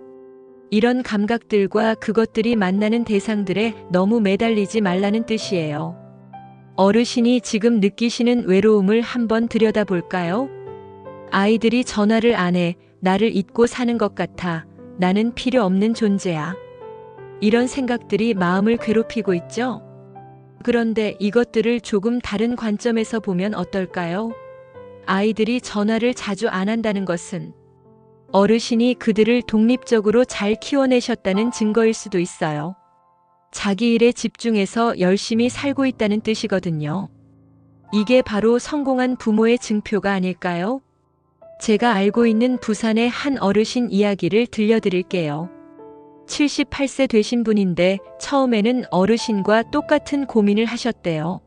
이런 감각들과 그것들이 만나는 대상들에 너무 매달리지 말라는 뜻이에요. 어르신이 지금 느끼시는 외로움을 한번 들여다볼까요? 아이들이 전화를 안 해. 나를 잊고 사는 것 같아. 나는 필요 없는 존재야. 이런 생각들이 마음을 괴롭히고 있죠? 그런데 이것들을 조금 다른 관점에서 보면 어떨까요? 아이들이 전화를 자주 안 한다는 것은 어르신이 그들을 독립적으로 잘 키워내셨다는 증거일 수도 있어요. 자기 일에 집중해서 열심히 살고 있다는 뜻이거든요. 이게 바로 성공한 부모의 증표가 아닐까요? 제가 알고 있는 부산의 한 어르신 이야기를 들려드릴게요. 78세 되신 분인데 처음에는 어르신과 똑같은 고민을 하셨대요.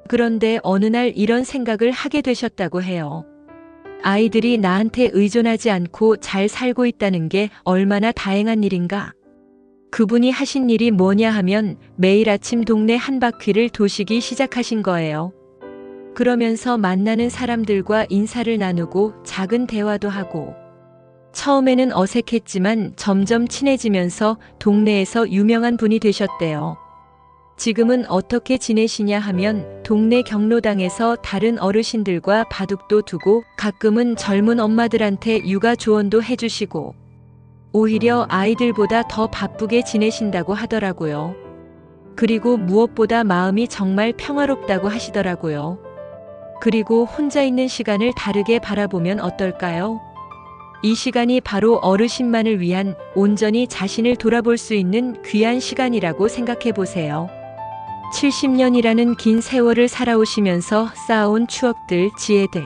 그런데 어느 날 이런 생각을 하게 되셨다고 해요. 아이들이 나한테 의존하지 않고 잘 살고 있다는 게 얼마나 다행한 일인가. 그분이 하신 일이 뭐냐 하면 매일 아침 동네 한 바퀴를 도시기 시작하신 거예요. 그러면서 만나는 사람들과 인사를 나누고 작은 대화도 하고 처음에는 어색했지만 점점 친해지면서 동네에서 유명한 분이 되셨대요. 지금은 어떻게 지내시냐 하면 동네 경로당에서 다른 어르신들과 바둑도 두고 가끔은 젊은 엄마들한테 육아 조언도 해주시고 오히려 아이들보다 더 바쁘게 지내신다고 하더라고요. 그리고 무엇보다 마음이 정말 평화롭다고 하시더라고요. 그리고 혼자 있는 시간을 다르게 바라보면 어떨까요? 이 시간이 바로 어르신만을 위한 온전히 자신을 돌아볼 수 있는 귀한 시간이라고 생각해 보세요. 70년이라는 긴 세월을 살아오시면서 쌓아온 추억들, 지혜들.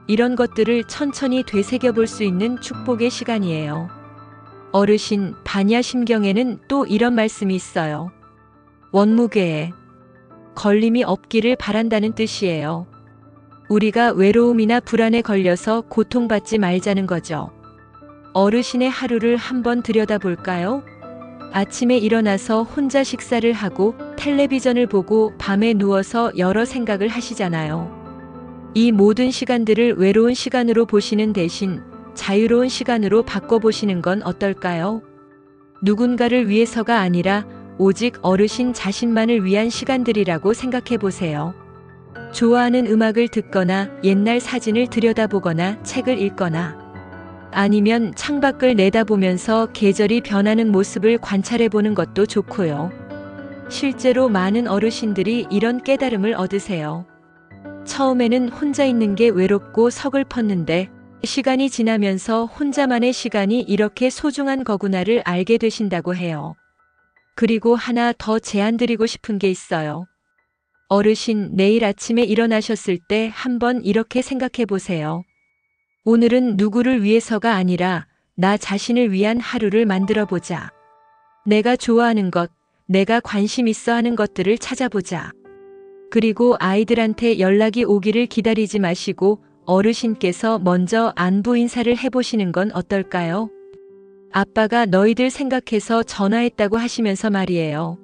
이런 것들을 천천히 되새겨 볼 수 있는 축복의 시간이에요. 어르신 반야심경에는 또 이런 말씀이 있어요. 원무괴에 걸림이 없기를 바란다는 뜻이에요. 우리가 외로움이나 불안에 걸려서 고통받지 말자는 거죠. 어르신의 하루를 한번 들여다볼까요? 아침에 일어나서 혼자 식사를 하고 텔레비전을 보고 밤에 누워서 여러 생각을 하시잖아요. 이 모든 시간들을 외로운 시간으로 보시는 대신 자유로운 시간으로 바꿔보시는 건 어떨까요? 누군가를 위해서가 아니라 오직 어르신 자신만을 위한 시간들이라고 생각해 보세요. 좋아하는 음악을 듣거나 옛날 사진을 들여다보거나 책을 읽거나 아니면 창밖을 내다보면서 계절이 변하는 모습을 관찰해 보는 것도 좋고요. 실제로 많은 어르신들이 이런 깨달음을 얻으세요. 처음에는 혼자 있는 게 외롭고 서글펐는데 시간이 지나면서 혼자만의 시간이 이렇게 소중한 거구나를 알게 되신다고 해요. 그리고 하나 더 제안드리고 싶은 게 있어요. 어르신, 내일 아침에 일어나셨을 때 한번 이렇게 생각해 보세요. 오늘은 누구를 위해서가 아니라 나 자신을 위한 하루를 만들어 보자. 내가 좋아하는 것, 내가 관심 있어 하는 것들을 찾아보자. 그리고 아이들한테 연락이 오기를 기다리지 마시고 어르신께서 먼저 안부 인사를 해보시는 건 어떨까요? 아빠가 너희들 생각해서 전화했다고 하시면서 말이에요.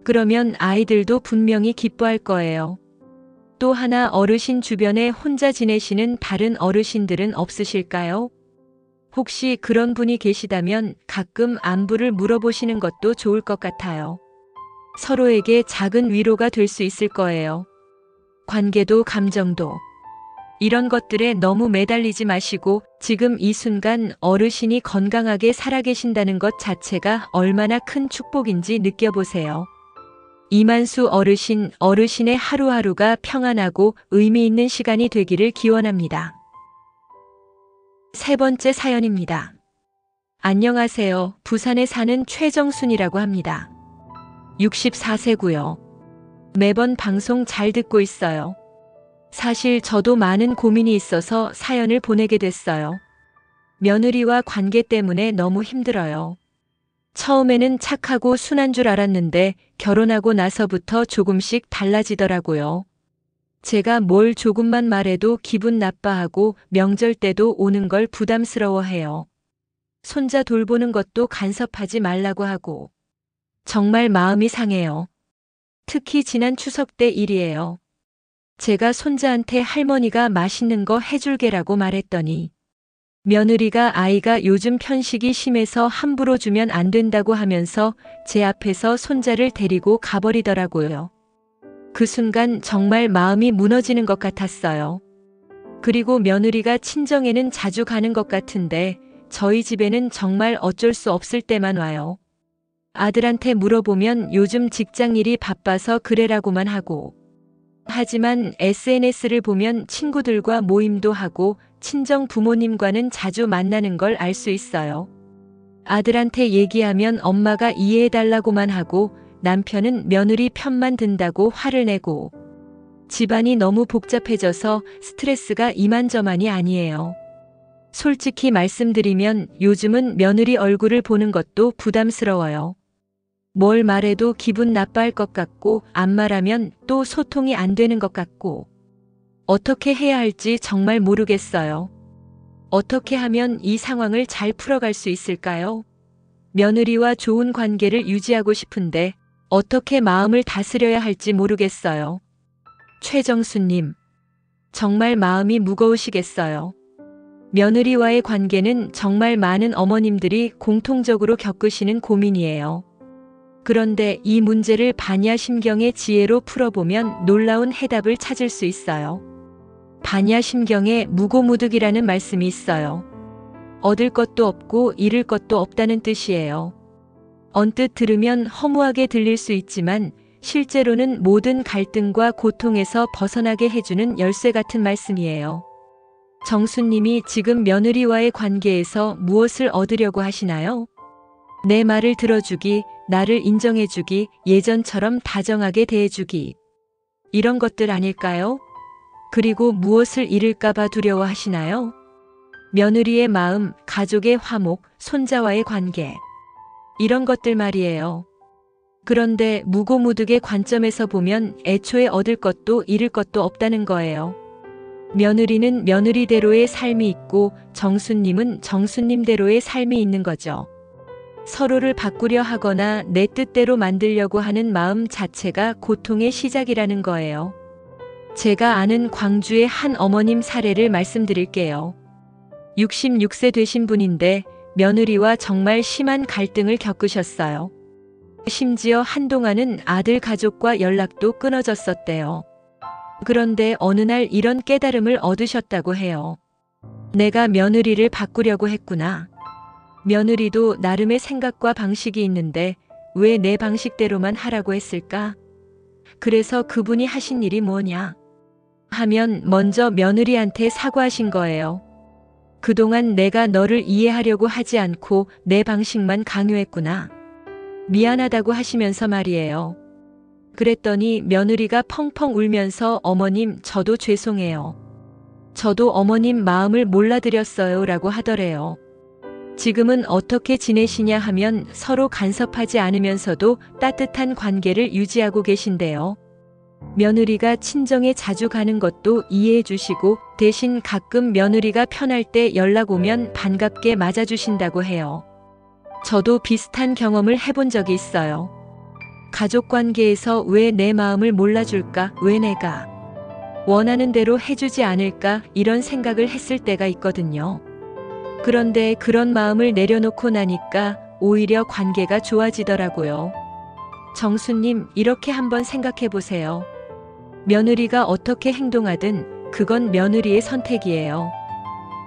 그러면 아이들도 분명히 기뻐할 거예요. 또 하나 어르신 주변에 혼자 지내시는 다른 어르신들은 없으실까요? 혹시 그런 분이 계시다면 가끔 안부를 물어보시는 것도 좋을 것 같아요. 서로에게 작은 위로가 될 수 있을 거예요. 관계도 감정도. 이런 것들에 너무 매달리지 마시고 지금 이 순간 어르신이 건강하게 살아계신다는 것 자체가 얼마나 큰 축복인지 느껴보세요. 이만수 어르신, 어르신의 하루하루가 평안하고 의미 있는 시간이 되기를 기원합니다. 세 번째 사연입니다. 안녕하세요. 부산에 사는 최정순이라고 합니다. 64세고요. 매번 방송 잘 듣고 있어요. 사실 저도 많은 고민이 있어서 사연을 보내게 됐어요. 며느리와 관계 때문에 너무 힘들어요. 처음에는 착하고 순한 줄 알았는데 결혼하고 나서부터 조금씩 달라지더라고요. 제가 뭘 조금만 말해도 기분 나빠하고 명절 때도 오는 걸 부담스러워해요. 손자 돌보는 것도 간섭하지 말라고 하고. 정말 마음이 상해요. 특히 지난 추석 때 일이에요. 제가 손자한테 할머니가 맛있는 거 해줄게라고 말했더니 며느리가 아이가 요즘 편식이 심해서 함부로 주면 안 된다고 하면서 제 앞에서 손자를 데리고 가버리더라고요. 그 순간 정말 마음이 무너지는 것 같았어요. 그리고 며느리가 친정에는 자주 가는 것 같은데 저희 집에는 정말 어쩔 수 없을 때만 와요. 아들한테 물어보면 요즘 직장 일이 바빠서 그래라고만 하고. 하지만 SNS를 보면 친구들과 모임도 하고 친정 부모님과는 자주 만나는 걸 알 수 있어요. 아들한테 얘기하면 엄마가 이해해달라고만 하고 남편은 며느리 편만 든다고 화를 내고. 집안이 너무 복잡해져서 스트레스가 이만저만이 아니에요. 솔직히 말씀드리면 요즘은 며느리 얼굴을 보는 것도 부담스러워요. 뭘 말해도 기분 나빠할 것 같고 안 말하면 또 소통이 안 되는 것 같고. 어떻게 해야 할지 정말 모르겠어요. 어떻게 하면 이 상황을 잘 풀어갈 수 있을까요? 며느리와 좋은 관계를 유지하고 싶은데 어떻게 마음을 다스려야 할지 모르겠어요. 최정수님, 정말 마음이 무거우시겠어요. 며느리와의 관계는 정말 많은 어머님들이 공통적으로 겪으시는 고민이에요. 그런데 이 문제를 반야심경의 지혜로 풀어보면 놀라운 해답을 찾을 수 있어요. 반야심경에 무고무득이라는 말씀이 있어요. 얻을 것도 없고 잃을 것도 없다는 뜻이에요. 언뜻 들으면 허무하게 들릴 수 있지만 실제로는 모든 갈등과 고통에서 벗어나게 해주는 열쇠 같은 말씀이에요. 정수님이 지금 며느리와의 관계에서 무엇을 얻으려고 하시나요? 내 말을 들어주기, 나를 인정해주기, 예전처럼 다정하게 대해주기. 이런 것들 아닐까요? 그리고 무엇을 잃을까봐 두려워하시나요? 며느리의 마음, 가족의 화목, 손자와의 관계. 이런 것들 말이에요. 그런데 무고무득의 관점에서 보면 애초에 얻을 것도 잃을 것도 없다는 거예요. 며느리는 며느리대로의 삶이 있고 정수님은 정수님대로의 삶이 있는 거죠. 서로를 바꾸려 하거나 내 뜻대로 만들려고 하는 마음 자체가 고통의 시작이라는 거예요. 제가 아는 광주의 한 어머님 사례를 말씀드릴게요. 66세 되신 분인데 며느리와 정말 심한 갈등을 겪으셨어요. 심지어 한동안은 아들 가족과 연락도 끊어졌었대요. 그런데 어느 날 이런 깨달음을 얻으셨다고 해요. 내가 며느리를 바꾸려고 했구나. 며느리도 나름의 생각과 방식이 있는데 왜 내 방식대로만 하라고 했을까? 그래서 그분이 하신 일이 뭐냐? 하면 먼저 며느리한테 사과하신 거예요. 그동안 내가 너를 이해하려고 하지 않고 내 방식만 강요했구나. 미안하다고 하시면서 말이에요. 그랬더니 며느리가 펑펑 울면서 어머님 저도 죄송해요. 저도 어머님 마음을 몰라드렸어요 라고 하더래요. 지금은 어떻게 지내시냐 하면 서로 간섭하지 않으면서도 따뜻한 관계를 유지하고 계신데요. 며느리가 친정에 자주 가는 것도 이해해 주시고 대신 가끔 며느리가 편할 때 연락 오면 반갑게 맞아주신다고 해요. 저도 비슷한 경험을 해본 적이 있어요. 가족 관계에서 왜 내 마음을 몰라줄까? 왜 내가? 원하는 대로 해주지 않을까 이런 생각을 했을 때가 있거든요. 그런데 그런 마음을 내려놓고 나니까 오히려 관계가 좋아지더라고요. 정수님, 이렇게 한번 생각해 보세요. 며느리가 어떻게 행동하든 그건 며느리의 선택이에요.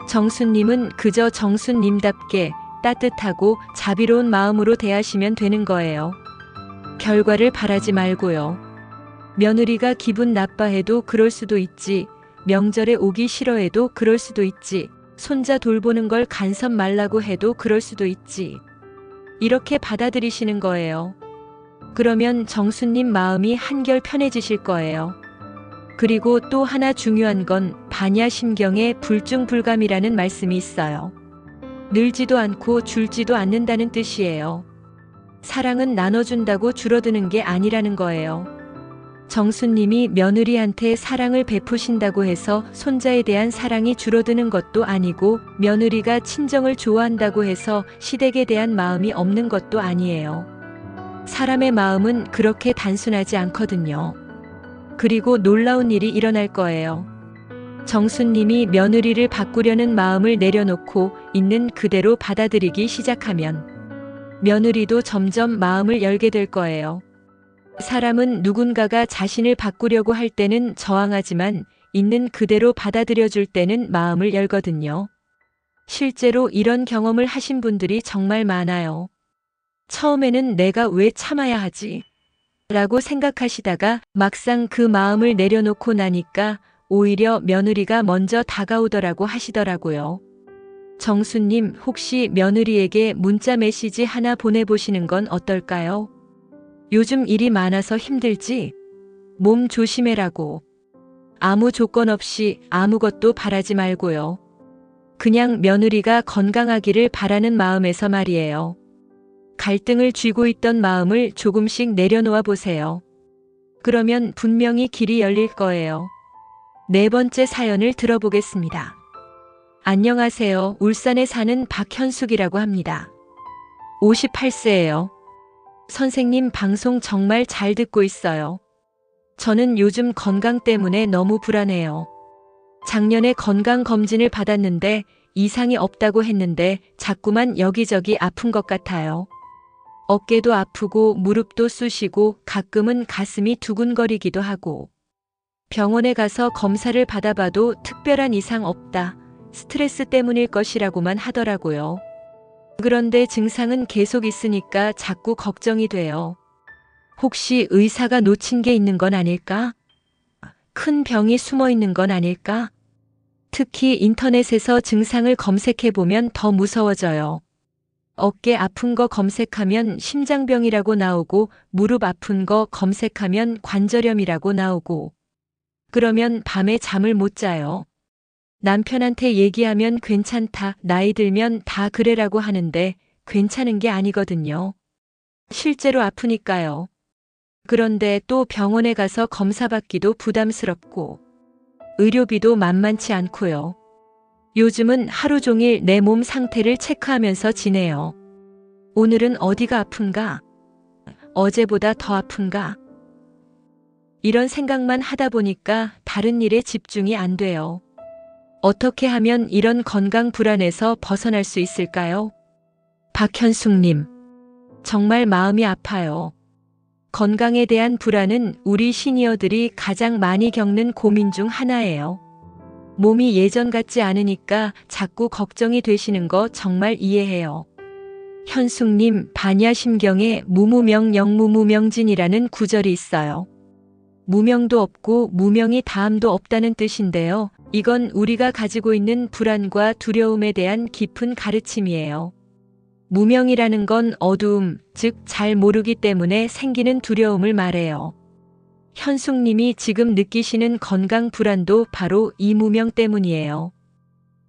정수님은 그저 정수님답게 따뜻하고 자비로운 마음으로 대하시면 되는 거예요. 결과를 바라지 말고요. 며느리가 기분 나빠해도 그럴 수도 있지, 명절에 오기 싫어해도 그럴 수도 있지, 손자 돌보는 걸 간섭 말라고 해도 그럴 수도 있지. 이렇게 받아들이시는 거예요. 그러면 정수님 마음이 한결 편해지실 거예요. 그리고 또 하나 중요한 건 반야심경의 불중불감이라는 말씀이 있어요. 늘지도 않고 줄지도 않는다는 뜻이에요. 사랑은 나눠준다고 줄어드는 게 아니라는 거예요. 정수님이 며느리한테 사랑을 베푸신다고 해서 손자에 대한 사랑이 줄어드는 것도 아니고, 며느리가 친정을 좋아한다고 해서 시댁에 대한 마음이 없는 것도 아니에요. 사람의 마음은 그렇게 단순하지 않거든요. 그리고 놀라운 일이 일어날 거예요. 정수님이 며느리를 바꾸려는 마음을 내려놓고 있는 그대로 받아들이기 시작하면 며느리도 점점 마음을 열게 될 거예요. 사람은 누군가가 자신을 바꾸려고 할 때는 저항하지만 있는 그대로 받아들여 줄 때는 마음을 열거든요. 실제로 이런 경험을 하신 분들이 정말 많아요. 처음에는 내가 왜 참아야 하지? 라고 생각하시다가 막상 그 마음을 내려놓고 나니까 오히려 며느리가 먼저 다가오더라고 하시더라고요. 정수님, 혹시 며느리에게 문자 메시지 하나 보내보시는 건 어떨까요? 요즘 일이 많아서 힘들지? 몸 조심해라고. 아무 조건 없이 아무것도 바라지 말고요. 그냥 며느리가 건강하기를 바라는 마음에서 말이에요. 갈등을 쥐고 있던 마음을 조금씩 내려놓아 보세요. 그러면 분명히 길이 열릴 거예요. 네 번째 사연을 들어보겠습니다. 안녕하세요. 울산에 사는 박현숙이라고 합니다. 58세예요. 선생님 방송 정말 잘 듣고 있어요. 저는 요즘 건강 때문에 너무 불안해요. 작년에 건강검진을 받았는데 이상이 없다고 했는데 자꾸만 여기저기 아픈 것 같아요. 어깨도 아프고 무릎도 쑤시고 가끔은 가슴이 두근거리기도 하고. 병원에 가서 검사를 받아봐도 특별한 이상 없다. 스트레스 때문일 것이라고만 하더라고요. 그런데 증상은 계속 있으니까 자꾸 걱정이 돼요. 혹시 의사가 놓친 게 있는 건 아닐까? 큰 병이 숨어 있는 건 아닐까? 특히 인터넷에서 증상을 검색해보면 더 무서워져요. 어깨 아픈 거 검색하면 심장병이라고 나오고, 무릎 아픈 거 검색하면 관절염이라고 나오고. 그러면 밤에 잠을 못 자요. 남편한테 얘기하면 괜찮다, 나이 들면 다 그래라고 하는데 괜찮은 게 아니거든요. 실제로 아프니까요. 그런데 또 병원에 가서 검사받기도 부담스럽고 의료비도 만만치 않고요. 요즘은 하루 종일 내 몸 상태를 체크하면서 지내요. 오늘은 어디가 아픈가? 어제보다 더 아픈가? 이런 생각만 하다 보니까 다른 일에 집중이 안 돼요. 어떻게 하면 이런 건강 불안에서 벗어날 수 있을까요? 박현숙님, 정말 마음이 아파요. 건강에 대한 불안은 우리 시니어들이 가장 많이 겪는 고민 중 하나예요. 몸이 예전 같지 않으니까 자꾸 걱정이 되시는 거 정말 이해해요. 현숙님, 반야심경에 무무명영무무명진이라는 구절이 있어요. 무명도 없고 무명이 다음도 없다는 뜻인데요. 이건 우리가 가지고 있는 불안과 두려움에 대한 깊은 가르침이에요. 무명이라는 건 어두움, 즉 잘 모르기 때문에 생기는 두려움을 말해요. 현숙님이 지금 느끼시는 건강 불안도 바로 이 무명 때문이에요.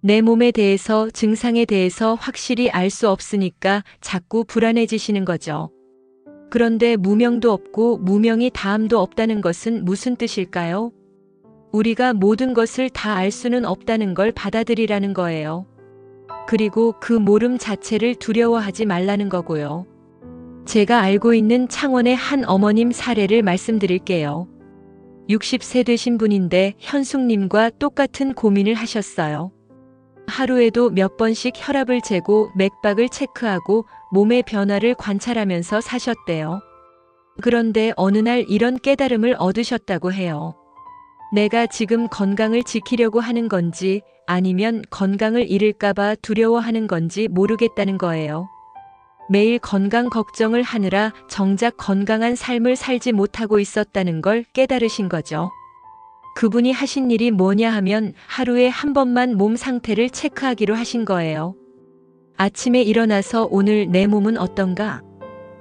내 몸에 대해서, 증상에 대해서 확실히 알 수 없으니까 자꾸 불안해지시는 거죠. 그런데 무명도 없고 무명이 다음도 없다는 것은 무슨 뜻일까요? 우리가 모든 것을 다 알 수는 없다는 걸 받아들이라는 거예요. 그리고 그 모름 자체를 두려워하지 말라는 거고요. 제가 알고 있는 창원의 한 어머님 사례를 말씀드릴게요. 60세 되신 분인데 현숙님과 똑같은 고민을 하셨어요. 하루에도 몇 번씩 혈압을 재고 맥박을 체크하고 몸의 변화를 관찰하면서 사셨대요. 그런데 어느 날 이런 깨달음을 얻으셨다고 해요. 내가 지금 건강을 지키려고 하는 건지 아니면 건강을 잃을까봐 두려워하는 건지 모르겠다는 거예요. 매일 건강 걱정을 하느라 정작 건강한 삶을 살지 못하고 있었다는 걸 깨달으신 거죠. 그분이 하신 일이 뭐냐 하면 하루에 한 번만 몸 상태를 체크하기로 하신 거예요. 아침에 일어나서 오늘 내 몸은 어떤가?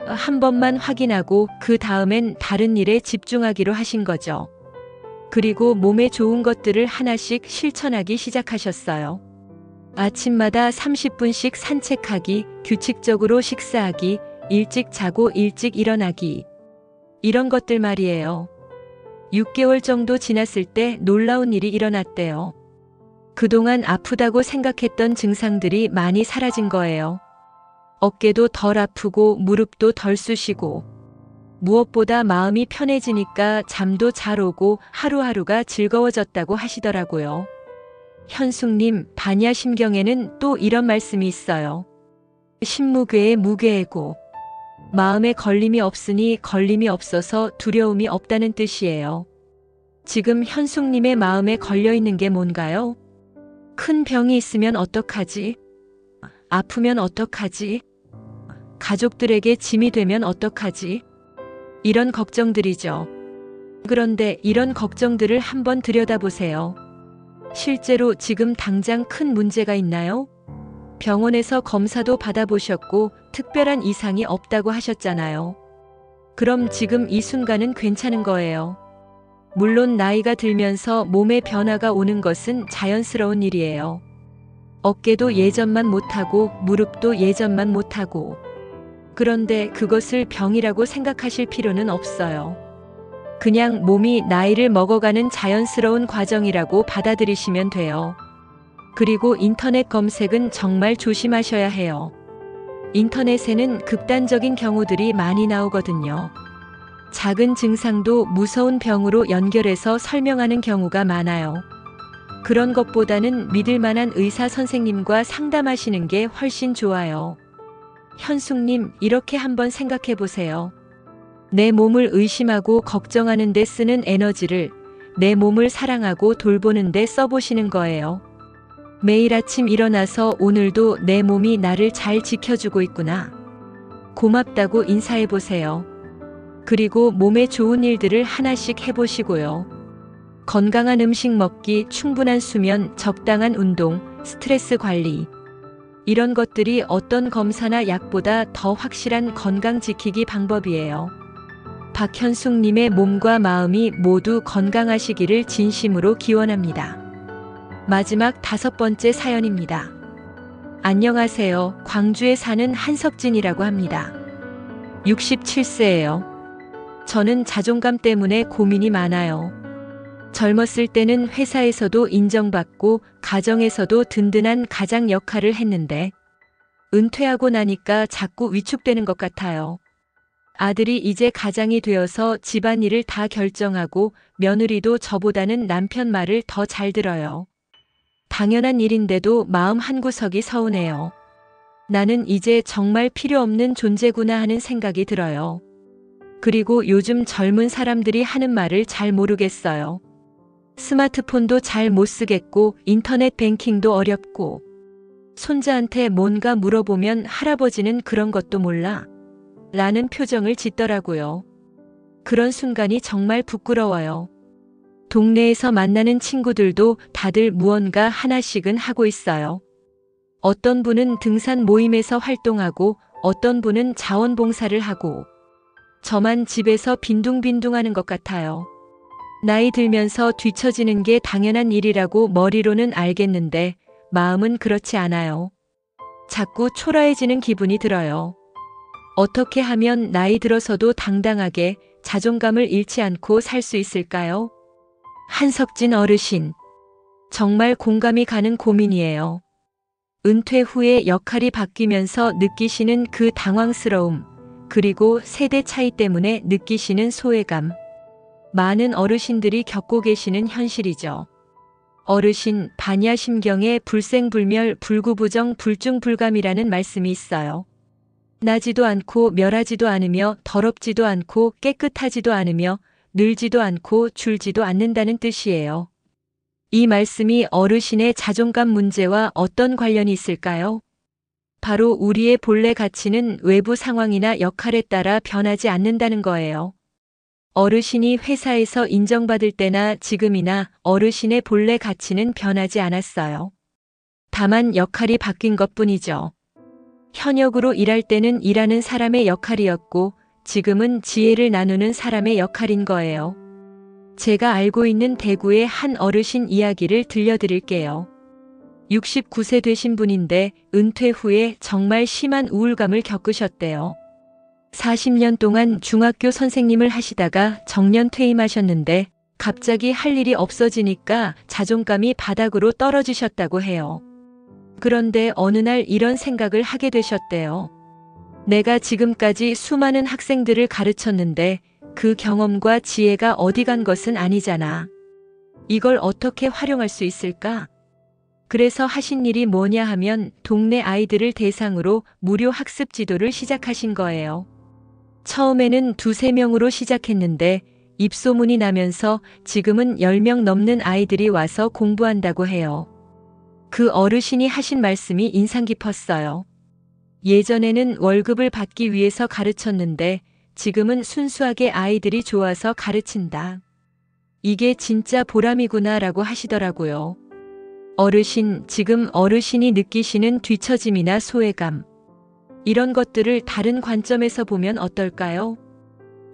한 번만 확인하고 그 다음엔 다른 일에 집중하기로 하신 거죠. 그리고 몸에 좋은 것들을 하나씩 실천하기 시작하셨어요. 아침마다 30분씩 산책하기, 규칙적으로 식사하기, 일찍 자고 일찍 일어나기. 이런 것들 말이에요. 6개월 정도 지났을 때 놀라운 일이 일어났대요. 그동안 아프다고 생각했던 증상들이 많이 사라진 거예요. 어깨도 덜 아프고 무릎도 덜 쑤시고 무엇보다 마음이 편해지니까 잠도 잘 오고 하루하루가 즐거워졌다고 하시더라고요. 현숙님, 반야심경에는 또 이런 말씀이 있어요. 신무괴의 무괴이고 마음에 걸림이 없으니 걸림이 없어서 두려움이 없다는 뜻이에요. 지금 현숙님의 마음에 걸려있는 게 뭔가요? 큰 병이 있으면 어떡하지? 아프면 어떡하지? 가족들에게 짐이 되면 어떡하지? 이런 걱정들이죠. 그런데 이런 걱정들을 한번 들여다보세요. 실제로 지금 당장 큰 문제가 있나요? 병원에서 검사도 받아보셨고 특별한 이상이 없다고 하셨잖아요. 그럼 지금 이 순간은 괜찮은 거예요. 물론 나이가 들면서 몸에 변화가 오는 것은 자연스러운 일이에요. 어깨도 예전만 못하고 무릎도 예전만 못하고. 그런데 그것을 병이라고 생각하실 필요는 없어요. 그냥 몸이 나이를 먹어가는 자연스러운 과정이라고 받아들이시면 돼요. 그리고 인터넷 검색은 정말 조심하셔야 해요. 인터넷에는 극단적인 경우들이 많이 나오거든요. 작은 증상도 무서운 병으로 연결해서 설명하는 경우가 많아요. 그런 것보다는 믿을 만한 의사 선생님과 상담하시는 게 훨씬 좋아요. 현숙님, 이렇게 한번 생각해 보세요. 내 몸을 의심하고 걱정하는 데 쓰는 에너지를 내 몸을 사랑하고 돌보는 데 써보시는 거예요. 매일 아침 일어나서 오늘도 내 몸이 나를 잘 지켜주고 있구나. 고맙다고 인사해 보세요. 그리고 몸에 좋은 일들을 하나씩 해보시고요. 건강한 음식 먹기, 충분한 수면, 적당한 운동, 스트레스 관리. 이런 것들이 어떤 검사나 약보다 더 확실한 건강 지키기 방법이에요. 박현숙님의 몸과 마음이 모두 건강하시기를 진심으로 기원합니다. 마지막 5번째 사연입니다. 안녕하세요. 광주에 사는 한석진이라고 합니다. 67세예요. 저는 자존감 때문에 고민이 많아요. 젊었을 때는 회사에서도 인정받고 가정에서도 든든한 가장 역할을 했는데 은퇴하고 나니까 자꾸 위축되는 것 같아요. 아들이 이제 가장이 되어서 집안일을 다 결정하고 며느리도 저보다는 남편 말을 더 잘 들어요. 당연한 일인데도 마음 한구석이 서운해요. 나는 이제 정말 필요 없는 존재구나 하는 생각이 들어요. 그리고 요즘 젊은 사람들이 하는 말을 잘 모르겠어요. 스마트폰도 잘 못 쓰겠고 인터넷 뱅킹도 어렵고 손자한테 뭔가 물어보면 할아버지는 그런 것도 몰라 라는 표정을 짓더라고요. 그런 순간이 정말 부끄러워요. 동네에서 만나는 친구들도 다들 무언가 하나씩은 하고 있어요. 어떤 분은 등산 모임에서 활동하고 어떤 분은 자원봉사를 하고 저만 집에서 빈둥빈둥하는 것 같아요. 나이 들면서 뒤처지는 게 당연한 일이라고 머리로는 알겠는데 마음은 그렇지 않아요. 자꾸 초라해지는 기분이 들어요. 어떻게 하면 나이 들어서도 당당하게 자존감을 잃지 않고 살 수 있을까요? 한석진 어르신. 정말 공감이 가는 고민이에요. 은퇴 후에 역할이 바뀌면서 느끼시는 그 당황스러움, 그리고 세대 차이 때문에 느끼시는 소외감. 많은 어르신들이 겪고 계시는 현실이죠. 어르신 반야심경에 불생불멸 불구부정 불중불감이라는 말씀이 있어요. 나지도 않고 멸하지도 않으며 더럽지도 않고 깨끗하지도 않으며 늘지도 않고 줄지도 않는다는 뜻이에요. 이 말씀이 어르신의 자존감 문제와 어떤 관련이 있을까요? 바로 우리의 본래 가치는 외부 상황이나 역할에 따라 변하지 않는다는 거예요. 어르신이 회사에서 인정받을 때나 지금이나 어르신의 본래 가치는 변하지 않았어요. 다만 역할이 바뀐 것뿐이죠. 현역으로 일할 때는 일하는 사람의 역할이었고 지금은 지혜를 나누는 사람의 역할인 거예요. 제가 알고 있는 대구의 한 어르신 이야기를 들려드릴게요. 69세 되신 분인데 은퇴 후에 정말 심한 우울감을 겪으셨대요. 40년 동안 중학교 선생님을 하시다가 정년 퇴임하셨는데 갑자기 할 일이 없어지니까 자존감이 바닥으로 떨어지셨다고 해요. 그런데 어느 날 이런 생각을 하게 되셨대요. 내가 지금까지 수많은 학생들을 가르쳤는데 그 경험과 지혜가 어디 간 것은 아니잖아. 이걸 어떻게 활용할 수 있을까? 그래서 하신 일이 뭐냐 하면 동네 아이들을 대상으로 무료 학습 지도를 시작하신 거예요. 처음에는 2~3명으로 시작했는데 입소문이 나면서 지금은 10명 넘는 아이들이 와서 공부한다고 해요. 그 어르신이 하신 말씀이 인상 깊었어요. 예전에는 월급을 받기 위해서 가르쳤는데 지금은 순수하게 아이들이 좋아서 가르친다. 이게 진짜 보람이구나라고 하시더라고요. 어르신, 지금 어르신이 느끼시는 뒤처짐이나 소외감, 이런 것들을 다른 관점에서 보면 어떨까요?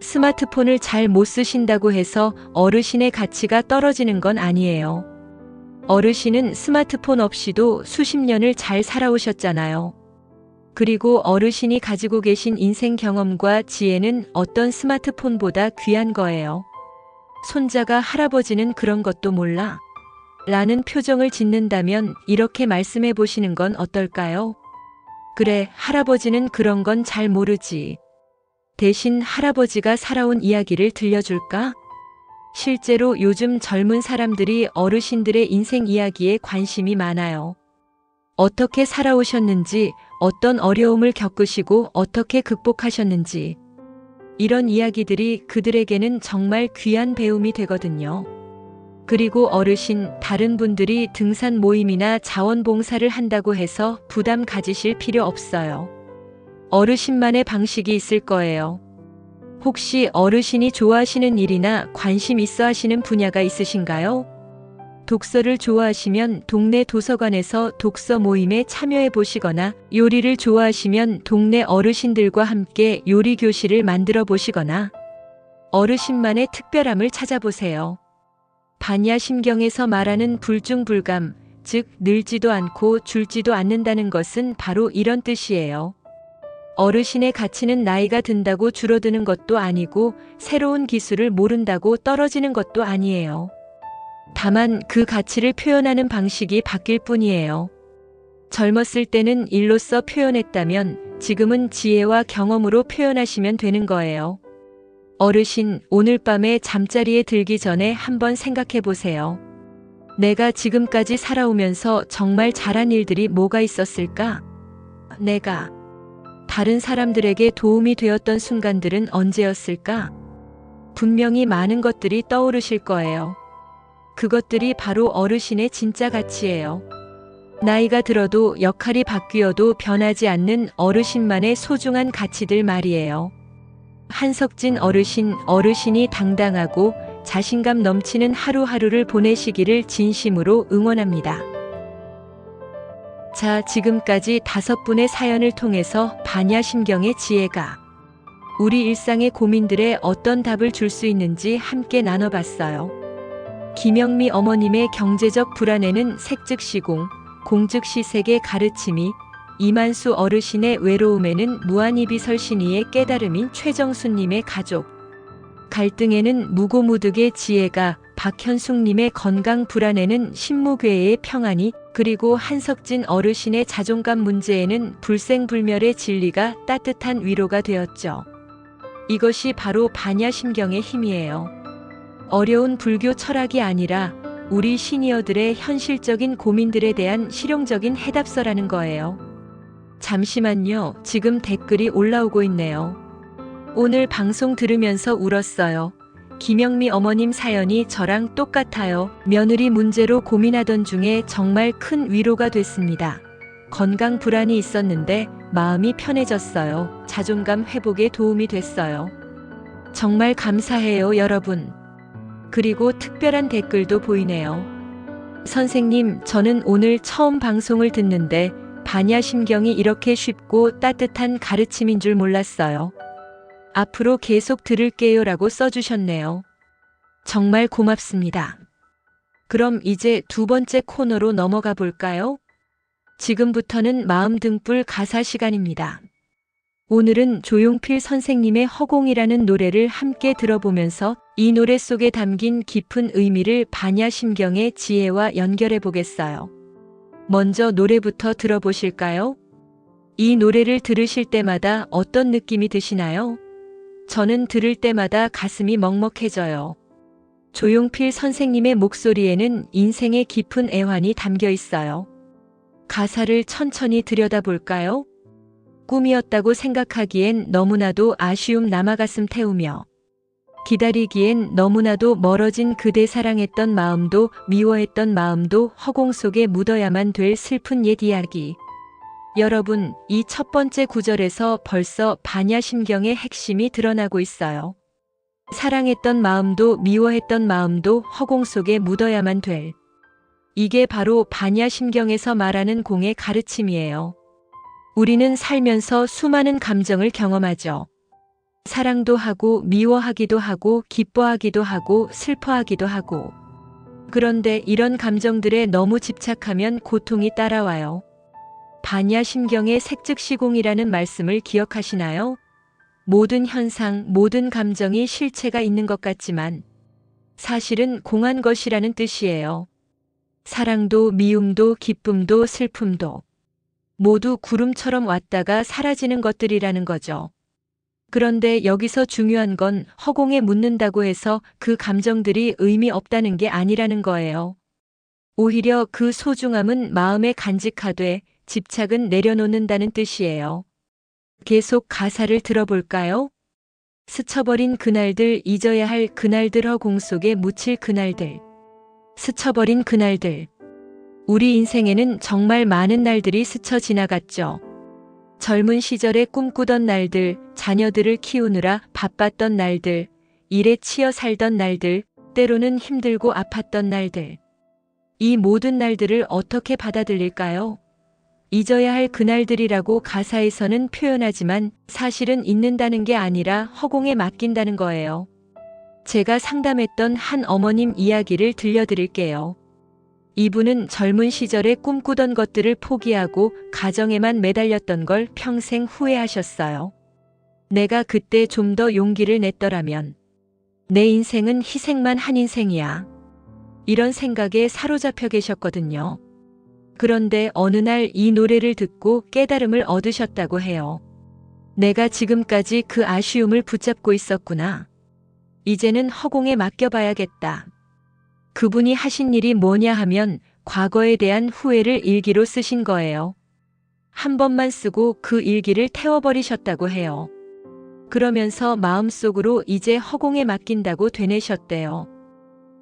스마트폰을 잘 못 쓰신다고 해서 어르신의 가치가 떨어지는 건 아니에요. 어르신은 스마트폰 없이도 수십 년을 잘 살아오셨잖아요. 그리고 어르신이 가지고 계신 인생 경험과 지혜는 어떤 스마트폰보다 귀한 거예요. 손자가 할아버지는 그런 것도 몰라? 라는 표정을 짓는다면 이렇게 말씀해 보시는 건 어떨까요? 그래, 할아버지는 그런 건 잘 모르지. 대신 할아버지가 살아온 이야기를 들려줄까? 실제로 요즘 젊은 사람들이 어르신들의 인생 이야기에 관심이 많아요. 어떻게 살아오셨는지, 어떤 어려움을 겪으시고 어떻게 극복하셨는지. 이런 이야기들이 그들에게는 정말 귀한 배움이 되거든요. 그리고 어르신, 다른 분들이 등산 모임이나 자원봉사를 한다고 해서 부담 가지실 필요 없어요. 어르신만의 방식이 있을 거예요. 혹시 어르신이 좋아하시는 일이나 관심 있어 하시는 분야가 있으신가요? 독서를 좋아하시면 동네 도서관에서 독서 모임에 참여해 보시거나, 요리를 좋아하시면 동네 어르신들과 함께 요리 교실을 만들어 보시거나, 어르신만의 특별함을 찾아보세요. 반야심경에서 말하는 불중불감, 즉 늘지도 않고 줄지도 않는다는 것은 바로 이런 뜻이에요. 어르신의 가치는 나이가 든다고 줄어드는 것도 아니고 새로운 기술을 모른다고 떨어지는 것도 아니에요. 다만 그 가치를 표현하는 방식이 바뀔 뿐이에요. 젊었을 때는 일로써 표현했다면 지금은 지혜와 경험으로 표현하시면 되는 거예요. 어르신, 오늘 밤에 잠자리에 들기 전에 한번 생각해 보세요. 내가 지금까지 살아오면서 정말 잘한 일들이 뭐가 있었을까? 내가 다른 사람들에게 도움이 되었던 순간들은 언제였을까? 분명히 많은 것들이 떠오르실 거예요. 그것들이 바로 어르신의 진짜 가치예요. 나이가 들어도 역할이 바뀌어도 변하지 않는 어르신만의 소중한 가치들 말이에요. 한석진 어르신, 어르신이 당당하고 자신감 넘치는 하루하루를 보내시기를 진심으로 응원합니다. 자, 지금까지 5분의 사연을 통해서 반야심경의 지혜가 우리 일상의 고민들에 어떤 답을 줄 수 있는지 함께 나눠봤어요. 김영미 어머님의 경제적 불안에는 색즉시공, 공즉시색의 가르침이, 이만수 어르신의 외로움에는 무한이비설신이의 깨달음인 최정수님의 가족 갈등에는 무고무득의 지혜가, 박현숙님의 건강 불안에는 신무괴의 평안이, 그리고 한석진 어르신의 자존감 문제에는 불생불멸의 진리가 따뜻한 위로가 되었죠. 이것이 바로 반야심경의 힘이에요. 어려운 불교 철학이 아니라 우리 시니어들의 현실적인 고민들에 대한 실용적인 해답서라는 거예요. 잠시만요. 지금 댓글이 올라오고 있네요. 오늘 방송 들으면서 울었어요. 김영미 어머님 사연이 저랑 똑같아요. 며느리 문제로 고민하던 중에 정말 큰 위로가 됐습니다. 건강 불안이 있었는데 마음이 편해졌어요. 자존감 회복에 도움이 됐어요. 정말 감사해요, 여러분. 그리고 특별한 댓글도 보이네요. 선생님, 저는 오늘 처음 방송을 듣는데 반야심경이 이렇게 쉽고 따뜻한 가르침인 줄 몰랐어요. 앞으로 계속 들을게요 라고 써주셨네요. 정말 고맙습니다. 그럼 이제 두 번째 코너로 넘어가 볼까요? 지금부터는 마음 등불 가사 시간입니다. 오늘은 조용필 선생님의 허공이라는 노래를 함께 들어보면서 이 노래 속에 담긴 깊은 의미를 반야심경의 지혜와 연결해 보겠어요. 먼저 노래부터 들어보실까요? 이 노래를 들으실 때마다 어떤 느낌이 드시나요? 저는 들을 때마다 가슴이 먹먹해져요. 조용필 선생님의 목소리에는 인생의 깊은 애환이 담겨 있어요. 가사를 천천히 들여다볼까요? 꿈이었다고 생각하기엔 너무나도 아쉬움 남아 가슴 태우며 기다리기엔 너무나도 멀어진 그대 사랑했던 마음도 미워했던 마음도 허공 속에 묻어야만 될 슬픈 옛 이야기. 여러분, 이 첫 번째 구절에서 벌써 반야심경의 핵심이 드러나고 있어요. 사랑했던 마음도 미워했던 마음도 허공 속에 묻어야만 될. 이게 바로 반야심경에서 말하는 공의 가르침이에요. 우리는 살면서 수많은 감정을 경험하죠. 사랑도 하고 미워하기도 하고 기뻐하기도 하고 슬퍼하기도 하고. 그런데 이런 감정들에 너무 집착하면 고통이 따라와요. 반야심경의 색즉시공이라는 말씀을 기억하시나요? 모든 현상, 모든 감정이 실체가 있는 것 같지만 사실은 공한 것이라는 뜻이에요. 사랑도 미움도 기쁨도 슬픔도 모두 구름처럼 왔다가 사라지는 것들이라는 거죠. 그런데 여기서 중요한 건 허공에 묻는다고 해서 그 감정들이 의미 없다는 게 아니라는 거예요. 오히려 그 소중함은 마음에 간직하되 집착은 내려놓는다는 뜻이에요. 계속 가사를 들어볼까요? 스쳐버린 그날들, 잊어야 할 그날들, 허공 속에 묻힐 그날들. 스쳐버린 그날들. 우리 인생에는 정말 많은 날들이 스쳐 지나갔죠. 젊은 시절에 꿈꾸던 날들, 자녀들을 키우느라 바빴던 날들, 일에 치여 살던 날들, 때로는 힘들고 아팠던 날들. 이 모든 날들을 어떻게 받아들일까요? 잊어야 할 그날들이라고 가사에서는 표현하지만 사실은 잊는다는 게 아니라 허공에 맡긴다는 거예요. 제가 상담했던 한 어머님 이야기를 들려드릴게요. 이분은 젊은 시절에 꿈꾸던 것들을 포기하고 가정에만 매달렸던 걸 평생 후회하셨어요. 내가 그때 좀 더 용기를 냈더라면 내 인생은 희생만 한 인생이야. 이런 생각에 사로잡혀 계셨거든요. 그런데 어느 날 이 노래를 듣고 깨달음을 얻으셨다고 해요. 내가 지금까지 그 아쉬움을 붙잡고 있었구나. 이제는 허공에 맡겨봐야겠다. 그분이 하신 일이 뭐냐 하면 과거에 대한 후회를 일기로 쓰신 거예요. 한 번만 쓰고 그 일기를 태워버리셨다고 해요. 그러면서 마음속으로 이제 허공에 맡긴다고 되뇌셨대요.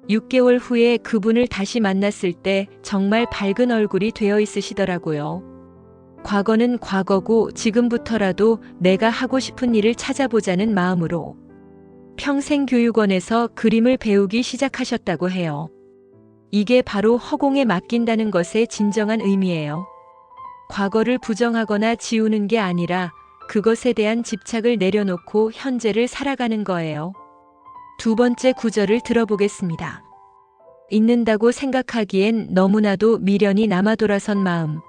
6개월 후에 그분을 다시 만났을 때 정말 밝은 얼굴이 되어 있으시더라고요. 과거는 과거고 지금부터라도 내가 하고 싶은 일을 찾아보자는 마음으로 평생교육원에서 그림을 배우기 시작하셨다고 해요. 이게 바로 허공에 맡긴다는 것의 진정한 의미예요. 과거를 부정하거나 지우는 게 아니라 그것에 대한 집착을 내려놓고 현재를 살아가는 거예요. 두 번째 구절을 들어보겠습니다. 잊는다고 생각하기엔 너무나도 미련이 남아 돌아선 마음.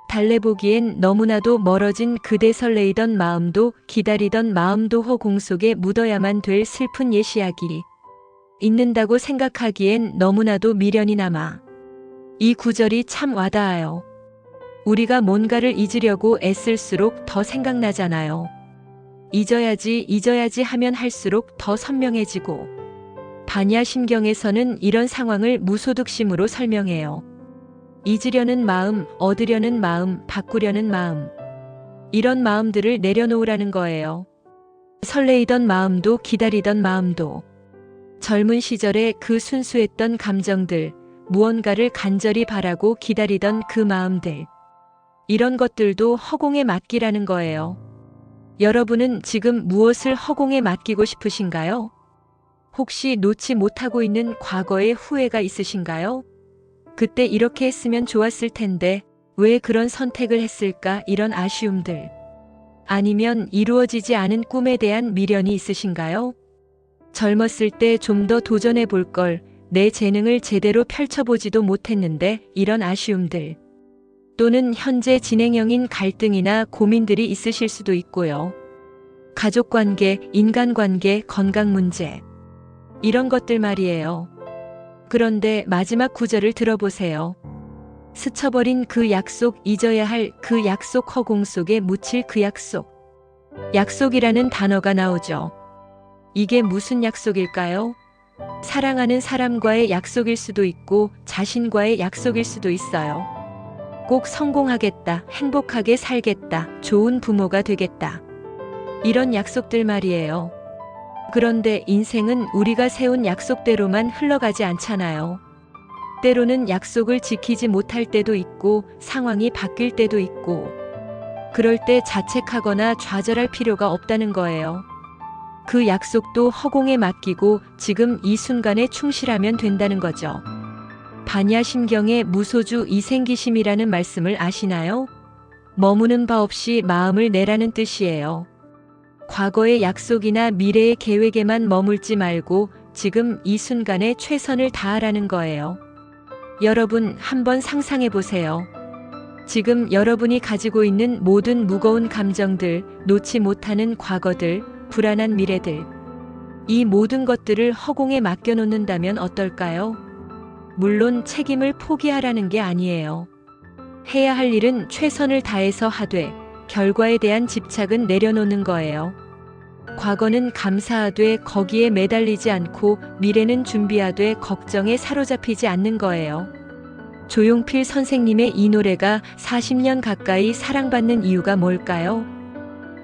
달래보기엔 너무나도 멀어진 그대 설레이던 마음도 기다리던 마음도 허공 속에 묻어야만 될 슬픈 옛 이야기. 잊는다고 생각하기엔 너무나도 미련이 남아. 이 구절이 참 와닿아요. 우리가 뭔가를 잊으려고 애쓸수록 더 생각나잖아요. 잊어야지 하면 할수록 더 선명해지고 반야심경에서는 이런 상황을 무소득심으로 설명해요. 잊으려는 마음, 얻으려는 마음, 바꾸려는 마음. 이런 마음들을 내려놓으라는 거예요. 설레이던 마음도 기다리던 마음도. 젊은 시절에 그 순수했던 감정들, 무언가를 간절히 바라고 기다리던 그 마음들. 이런 것들도 허공에 맡기라는 거예요. 여러분은 지금 무엇을 허공에 맡기고 싶으신가요? 혹시 놓지 못하고 있는 과거의 후회가 있으신가요? 그때 이렇게 했으면 좋았을 텐데 왜 그런 선택을 했을까? 이런 아쉬움들. 아니면 이루어지지 않은 꿈에 대한 미련이 있으신가요? 젊었을 때 좀 더 도전해 볼 걸, 내 재능을 제대로 펼쳐보지도 못했는데 이런 아쉬움들. 또는 현재 진행형인 갈등이나 고민들이 있으실 수도 있고요. 가족관계, 인간관계, 건강 문제. 이런 것들 말이에요. 그런데 마지막 구절을 들어보세요. 스쳐버린 그 약속, 잊어야 할 그 약속, 허공 속에 묻힐 그 약속. 약속이라는 단어가 나오죠. 이게 무슨 약속일까요? 사랑하는 사람과의 약속일 수도 있고 자신과의 약속일 수도 있어요. 꼭 성공하겠다, 행복하게 살겠다, 좋은 부모가 되겠다. 이런 약속들 말이에요. 그런데 인생은 우리가 세운 약속대로만 흘러가지 않잖아요. 때로는 약속을 지키지 못할 때도 있고 상황이 바뀔 때도 있고, 그럴 때 자책하거나 좌절할 필요가 없다는 거예요. 그 약속도 허공에 맡기고 지금 이 순간에 충실하면 된다는 거죠. 반야심경의 무소주 이생기심이라는 말씀을 아시나요? 머무는 바 없이 마음을 내라는 뜻이에요. 과거의 약속이나 미래의 계획에만 머물지 말고 지금 이 순간에 최선을 다하라는 거예요. 여러분 한번 상상해 보세요. 지금 여러분이 가지고 있는 모든 무거운 감정들, 놓지 못하는 과거들, 불안한 미래들. 이 모든 것들을 허공에 맡겨놓는다면 어떨까요? 물론 책임을 포기하라는 게 아니에요. 해야 할 일은 최선을 다해서 하되 결과에 대한 집착은 내려놓는 거예요. 과거는 감사하되 거기에 매달리지 않고 미래는 준비하되 걱정에 사로잡히지 않는 거예요. 조용필 선생님의 이 노래가 40년 가까이 사랑받는 이유가 뭘까요?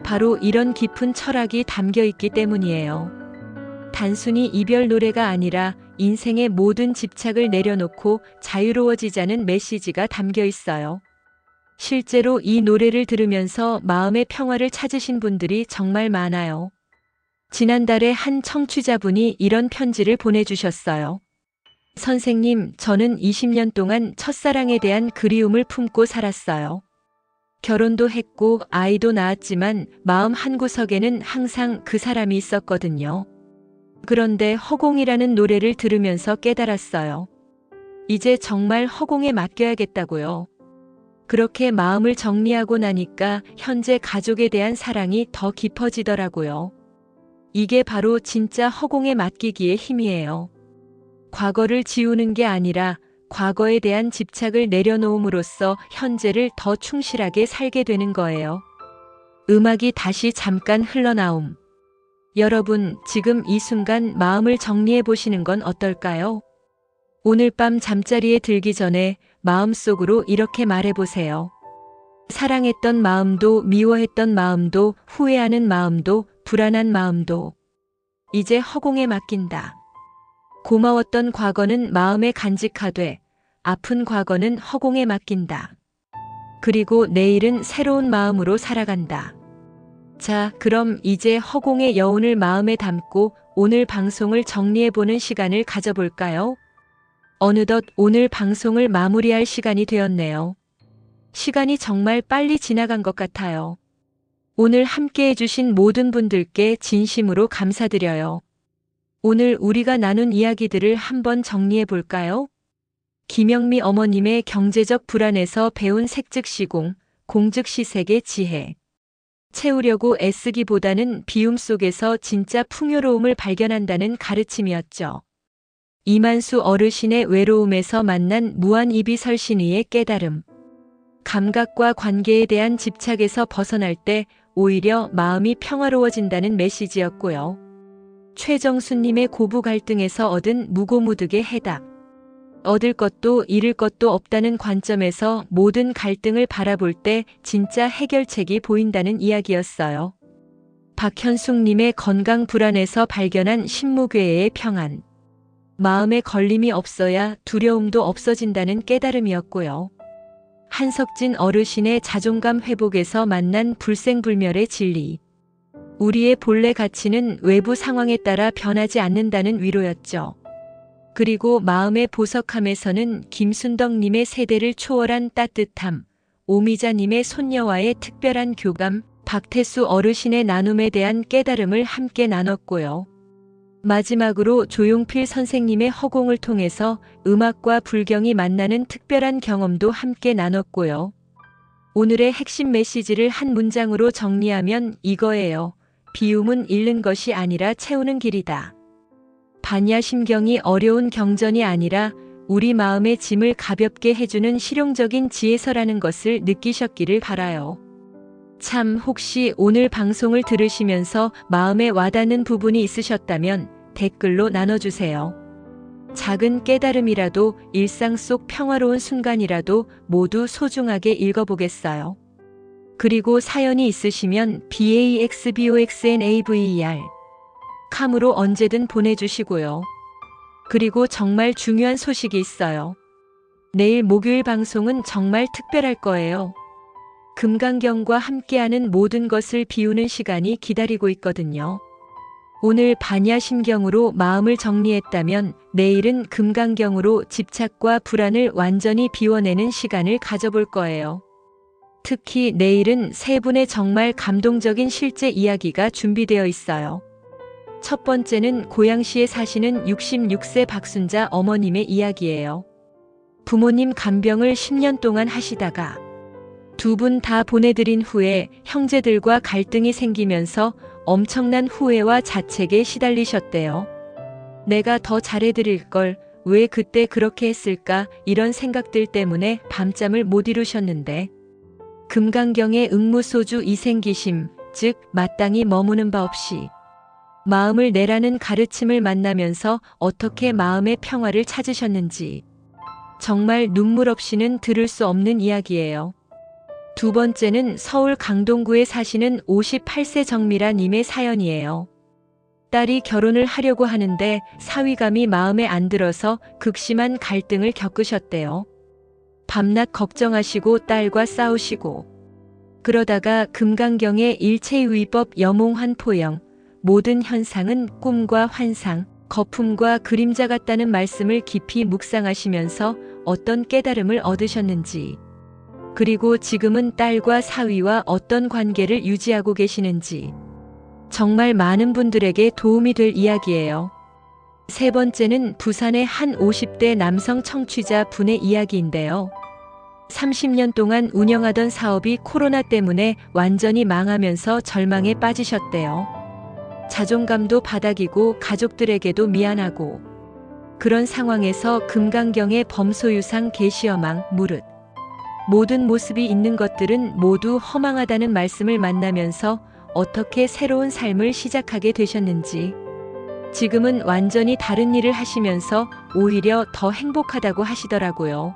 바로 이런 깊은 철학이 담겨 있기 때문이에요. 단순히 이별 노래가 아니라 인생의 모든 집착을 내려놓고 자유로워지자는 메시지가 담겨 있어요. 실제로 이 노래를 들으면서 마음의 평화를 찾으신 분들이 정말 많아요. 지난달에 한 청취자분이 이런 편지를 보내주셨어요. 선생님, 저는 20년 동안 첫사랑에 대한 그리움을 품고 살았어요. 결혼도 했고 아이도 낳았지만 마음 한구석에는 항상 그 사람이 있었거든요. 그런데 허공이라는 노래를 들으면서 깨달았어요. 이제 정말 허공에 맡겨야겠다고요. 그렇게 마음을 정리하고 나니까 현재 가족에 대한 사랑이 더 깊어지더라고요. 이게 바로 진짜 허공에 맡기기의 힘이에요. 과거를 지우는 게 아니라 과거에 대한 집착을 내려놓음으로써 현재를 더 충실하게 살게 되는 거예요. 음악이 다시 잠깐 흘러나옴. 여러분, 지금 이 순간 마음을 정리해 보시는 건 어떨까요? 오늘 밤 잠자리에 들기 전에 마음속으로 이렇게 말해 보세요. 사랑했던 마음도 미워했던 마음도 후회하는 마음도 불안한 마음도 이제 허공에 맡긴다. 고마웠던 과거는 마음에 간직하되 아픈 과거는 허공에 맡긴다. 그리고 내일은 새로운 마음으로 살아간다. 자, 그럼 이제 허공의 여운을 마음에 담고 오늘 방송을 정리해보는 시간을 가져볼까요? 어느덧 오늘 방송을 마무리할 시간이 되었네요. 시간이 정말 빨리 지나간 것 같아요. 오늘 함께 해주신 모든 분들께 진심으로 감사드려요. 오늘 우리가 나눈 이야기들을 한번 정리해 볼까요? 김영미 어머님의 경제적 불안에서 배운 색즉시공, 공즉시색의 지혜. 채우려고 애쓰기보다는 비움 속에서 진짜 풍요로움을 발견한다는 가르침이었죠. 이만수 어르신의 외로움에서 만난 무한이비설신의의 깨달음. 감각과 관계에 대한 집착에서 벗어날 때 오히려 마음이 평화로워진다는 메시지였고요. 최정수님의 고부 갈등에서 얻은 무고무득의 해답. 얻을 것도 잃을 것도 없다는 관점에서 모든 갈등을 바라볼 때 진짜 해결책이 보인다는 이야기였어요. 박현숙님의 건강 불안에서 발견한 신무괴의 평안. 마음에 걸림이 없어야 두려움도 없어진다는 깨달음이었고요. 한석진 어르신의 자존감 회복에서 만난 불생불멸의 진리. 우리의 본래 가치는 외부 상황에 따라 변하지 않는다는 위로였죠. 그리고 마음의 보석함에서는 김순덕님의 세대를 초월한 따뜻함, 오미자님의 손녀와의 특별한 교감, 박태수 어르신의 나눔에 대한 깨달음을 함께 나눴고요. 마지막으로 조용필 선생님의 허공을 통해서 음악과 불경이 만나는 특별한 경험도 함께 나눴고요. 오늘의 핵심 메시지를 한 문장으로 정리하면 이거예요. 비움은 잃는 것이 아니라 채우는 길이다. 반야심경이 어려운 경전이 아니라 우리 마음의 짐을 가볍게 해주는 실용적인 지혜서라는 것을 느끼셨기를 바라요. 참, 혹시 오늘 방송을 들으시면서 마음에 와닿는 부분이 있으셨다면 댓글로 나눠주세요. 작은 깨달음이라도, 일상 속 평화로운 순간이라도 모두 소중하게 읽어보겠어요. 그리고 사연이 있으시면 baxboxnaver 캄으로 언제든 보내주시고요. 그리고 정말 중요한 소식이 있어요. 내일 목요일 방송은 정말 특별할 거예요. 금강경과 함께하는 모든 것을 비우는 시간이 기다리고 있거든요. 오늘 반야심경으로 마음을 정리했다면 내일은 금강경으로 집착과 불안을 완전히 비워내는 시간을 가져볼 거예요. 특히 내일은 세 분의 정말 감동적인 실제 이야기가 준비되어 있어요. 첫 번째는 고양시에 사시는 66세 박순자 어머님의 이야기예요. 부모님 간병을 10년 동안 하시다가 두 분 다 보내드린 후에 형제들과 갈등이 생기면서 엄청난 후회와 자책에 시달리셨대요. 내가 더 잘해드릴 걸, 왜 그때 그렇게 했을까, 이런 생각들 때문에 밤잠을 못 이루셨는데 금강경의 응무소주 이생기심, 즉 마땅히 머무는 바 없이 마음을 내라는 가르침을 만나면서 어떻게 마음의 평화를 찾으셨는지 정말 눈물 없이는 들을 수 없는 이야기예요. 두 번째는 서울 강동구에 사시는 58세 정미라님의 사연이에요. 딸이 결혼을 하려고 하는데 사위감이 마음에 안 들어서 극심한 갈등을 겪으셨대요. 밤낮 걱정하시고 딸과 싸우시고 그러다가 금강경의 일체유의법 여몽환 포영, 모든 현상은 꿈과 환상, 거품과 그림자 같다는 말씀을 깊이 묵상하시면서 어떤 깨달음을 얻으셨는지, 그리고 지금은 딸과 사위와 어떤 관계를 유지하고 계시는지 정말 많은 분들에게 도움이 될 이야기예요. 세 번째는 부산의 한 50대 남성 청취자 분의 이야기인데요. 30년 동안 운영하던 사업이 코로나 때문에 완전히 망하면서 절망에 빠지셨대요. 자존감도 바닥이고 가족들에게도 미안하고 그런 상황에서 금강경의 범소유상 계시어망 무릇 모든 모습이 있는 것들은 모두 허망하다는 말씀을 만나면서 어떻게 새로운 삶을 시작하게 되셨는지, 지금은 완전히 다른 일을 하시면서 오히려 더 행복하다고 하시더라고요.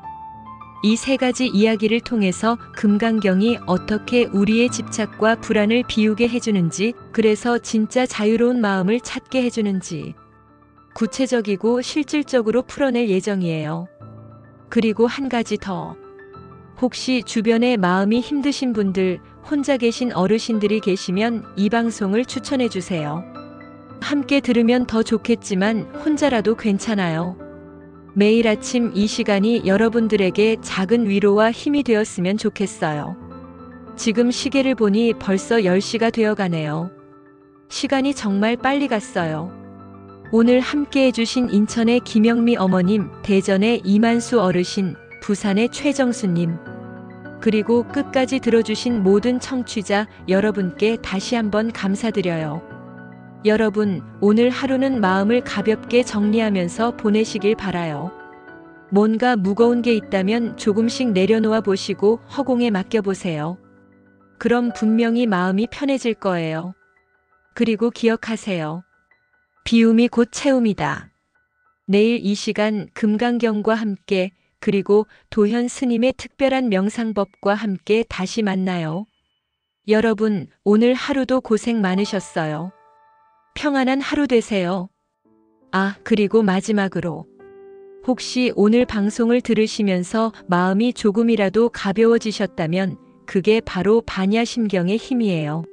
이 세 가지 이야기를 통해서 금강경이 어떻게 우리의 집착과 불안을 비우게 해주는지, 그래서 진짜 자유로운 마음을 찾게 해주는지 구체적이고 실질적으로 풀어낼 예정이에요. 그리고 한 가지 더. 혹시 주변에 마음이 힘드신 분들, 혼자 계신 어르신들이 계시면 이 방송을 추천해 주세요. 함께 들으면 더 좋겠지만 혼자라도 괜찮아요. 매일 아침 이 시간이 여러분들에게 작은 위로와 힘이 되었으면 좋겠어요. 지금 시계를 보니 벌써 10시가 되어 가네요. 시간이 정말 빨리 갔어요. 오늘 함께 해주신 인천의 김영미 어머님, 대전의 이만수 어르신, 부산의 최정수님, 그리고 끝까지 들어주신 모든 청취자 여러분께 다시 한번 감사드려요. 여러분, 오늘 하루는 마음을 가볍게 정리하면서 보내시길 바라요. 뭔가 무거운 게 있다면 조금씩 내려놓아 보시고 허공에 맡겨보세요. 그럼 분명히 마음이 편해질 거예요. 그리고 기억하세요. 비움이 곧 채움이다. 내일 이 시간 금강경과 함께 그리고 도현 스님의 특별한 명상법과 함께 다시 만나요. 여러분, 오늘 하루도 고생 많으셨어요. 평안한 하루 되세요. 아, 그리고 마지막으로. 혹시 오늘 방송을 들으시면서 마음이 조금이라도 가벼워지셨다면 그게 바로 반야심경의 힘이에요.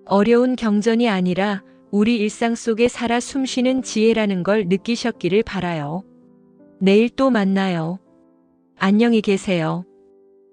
어려운 경전이 아니라 우리 일상 속에 살아 숨쉬는 지혜라는 걸 느끼셨기를 바라요. 내일 또 만나요. 안녕히 계세요.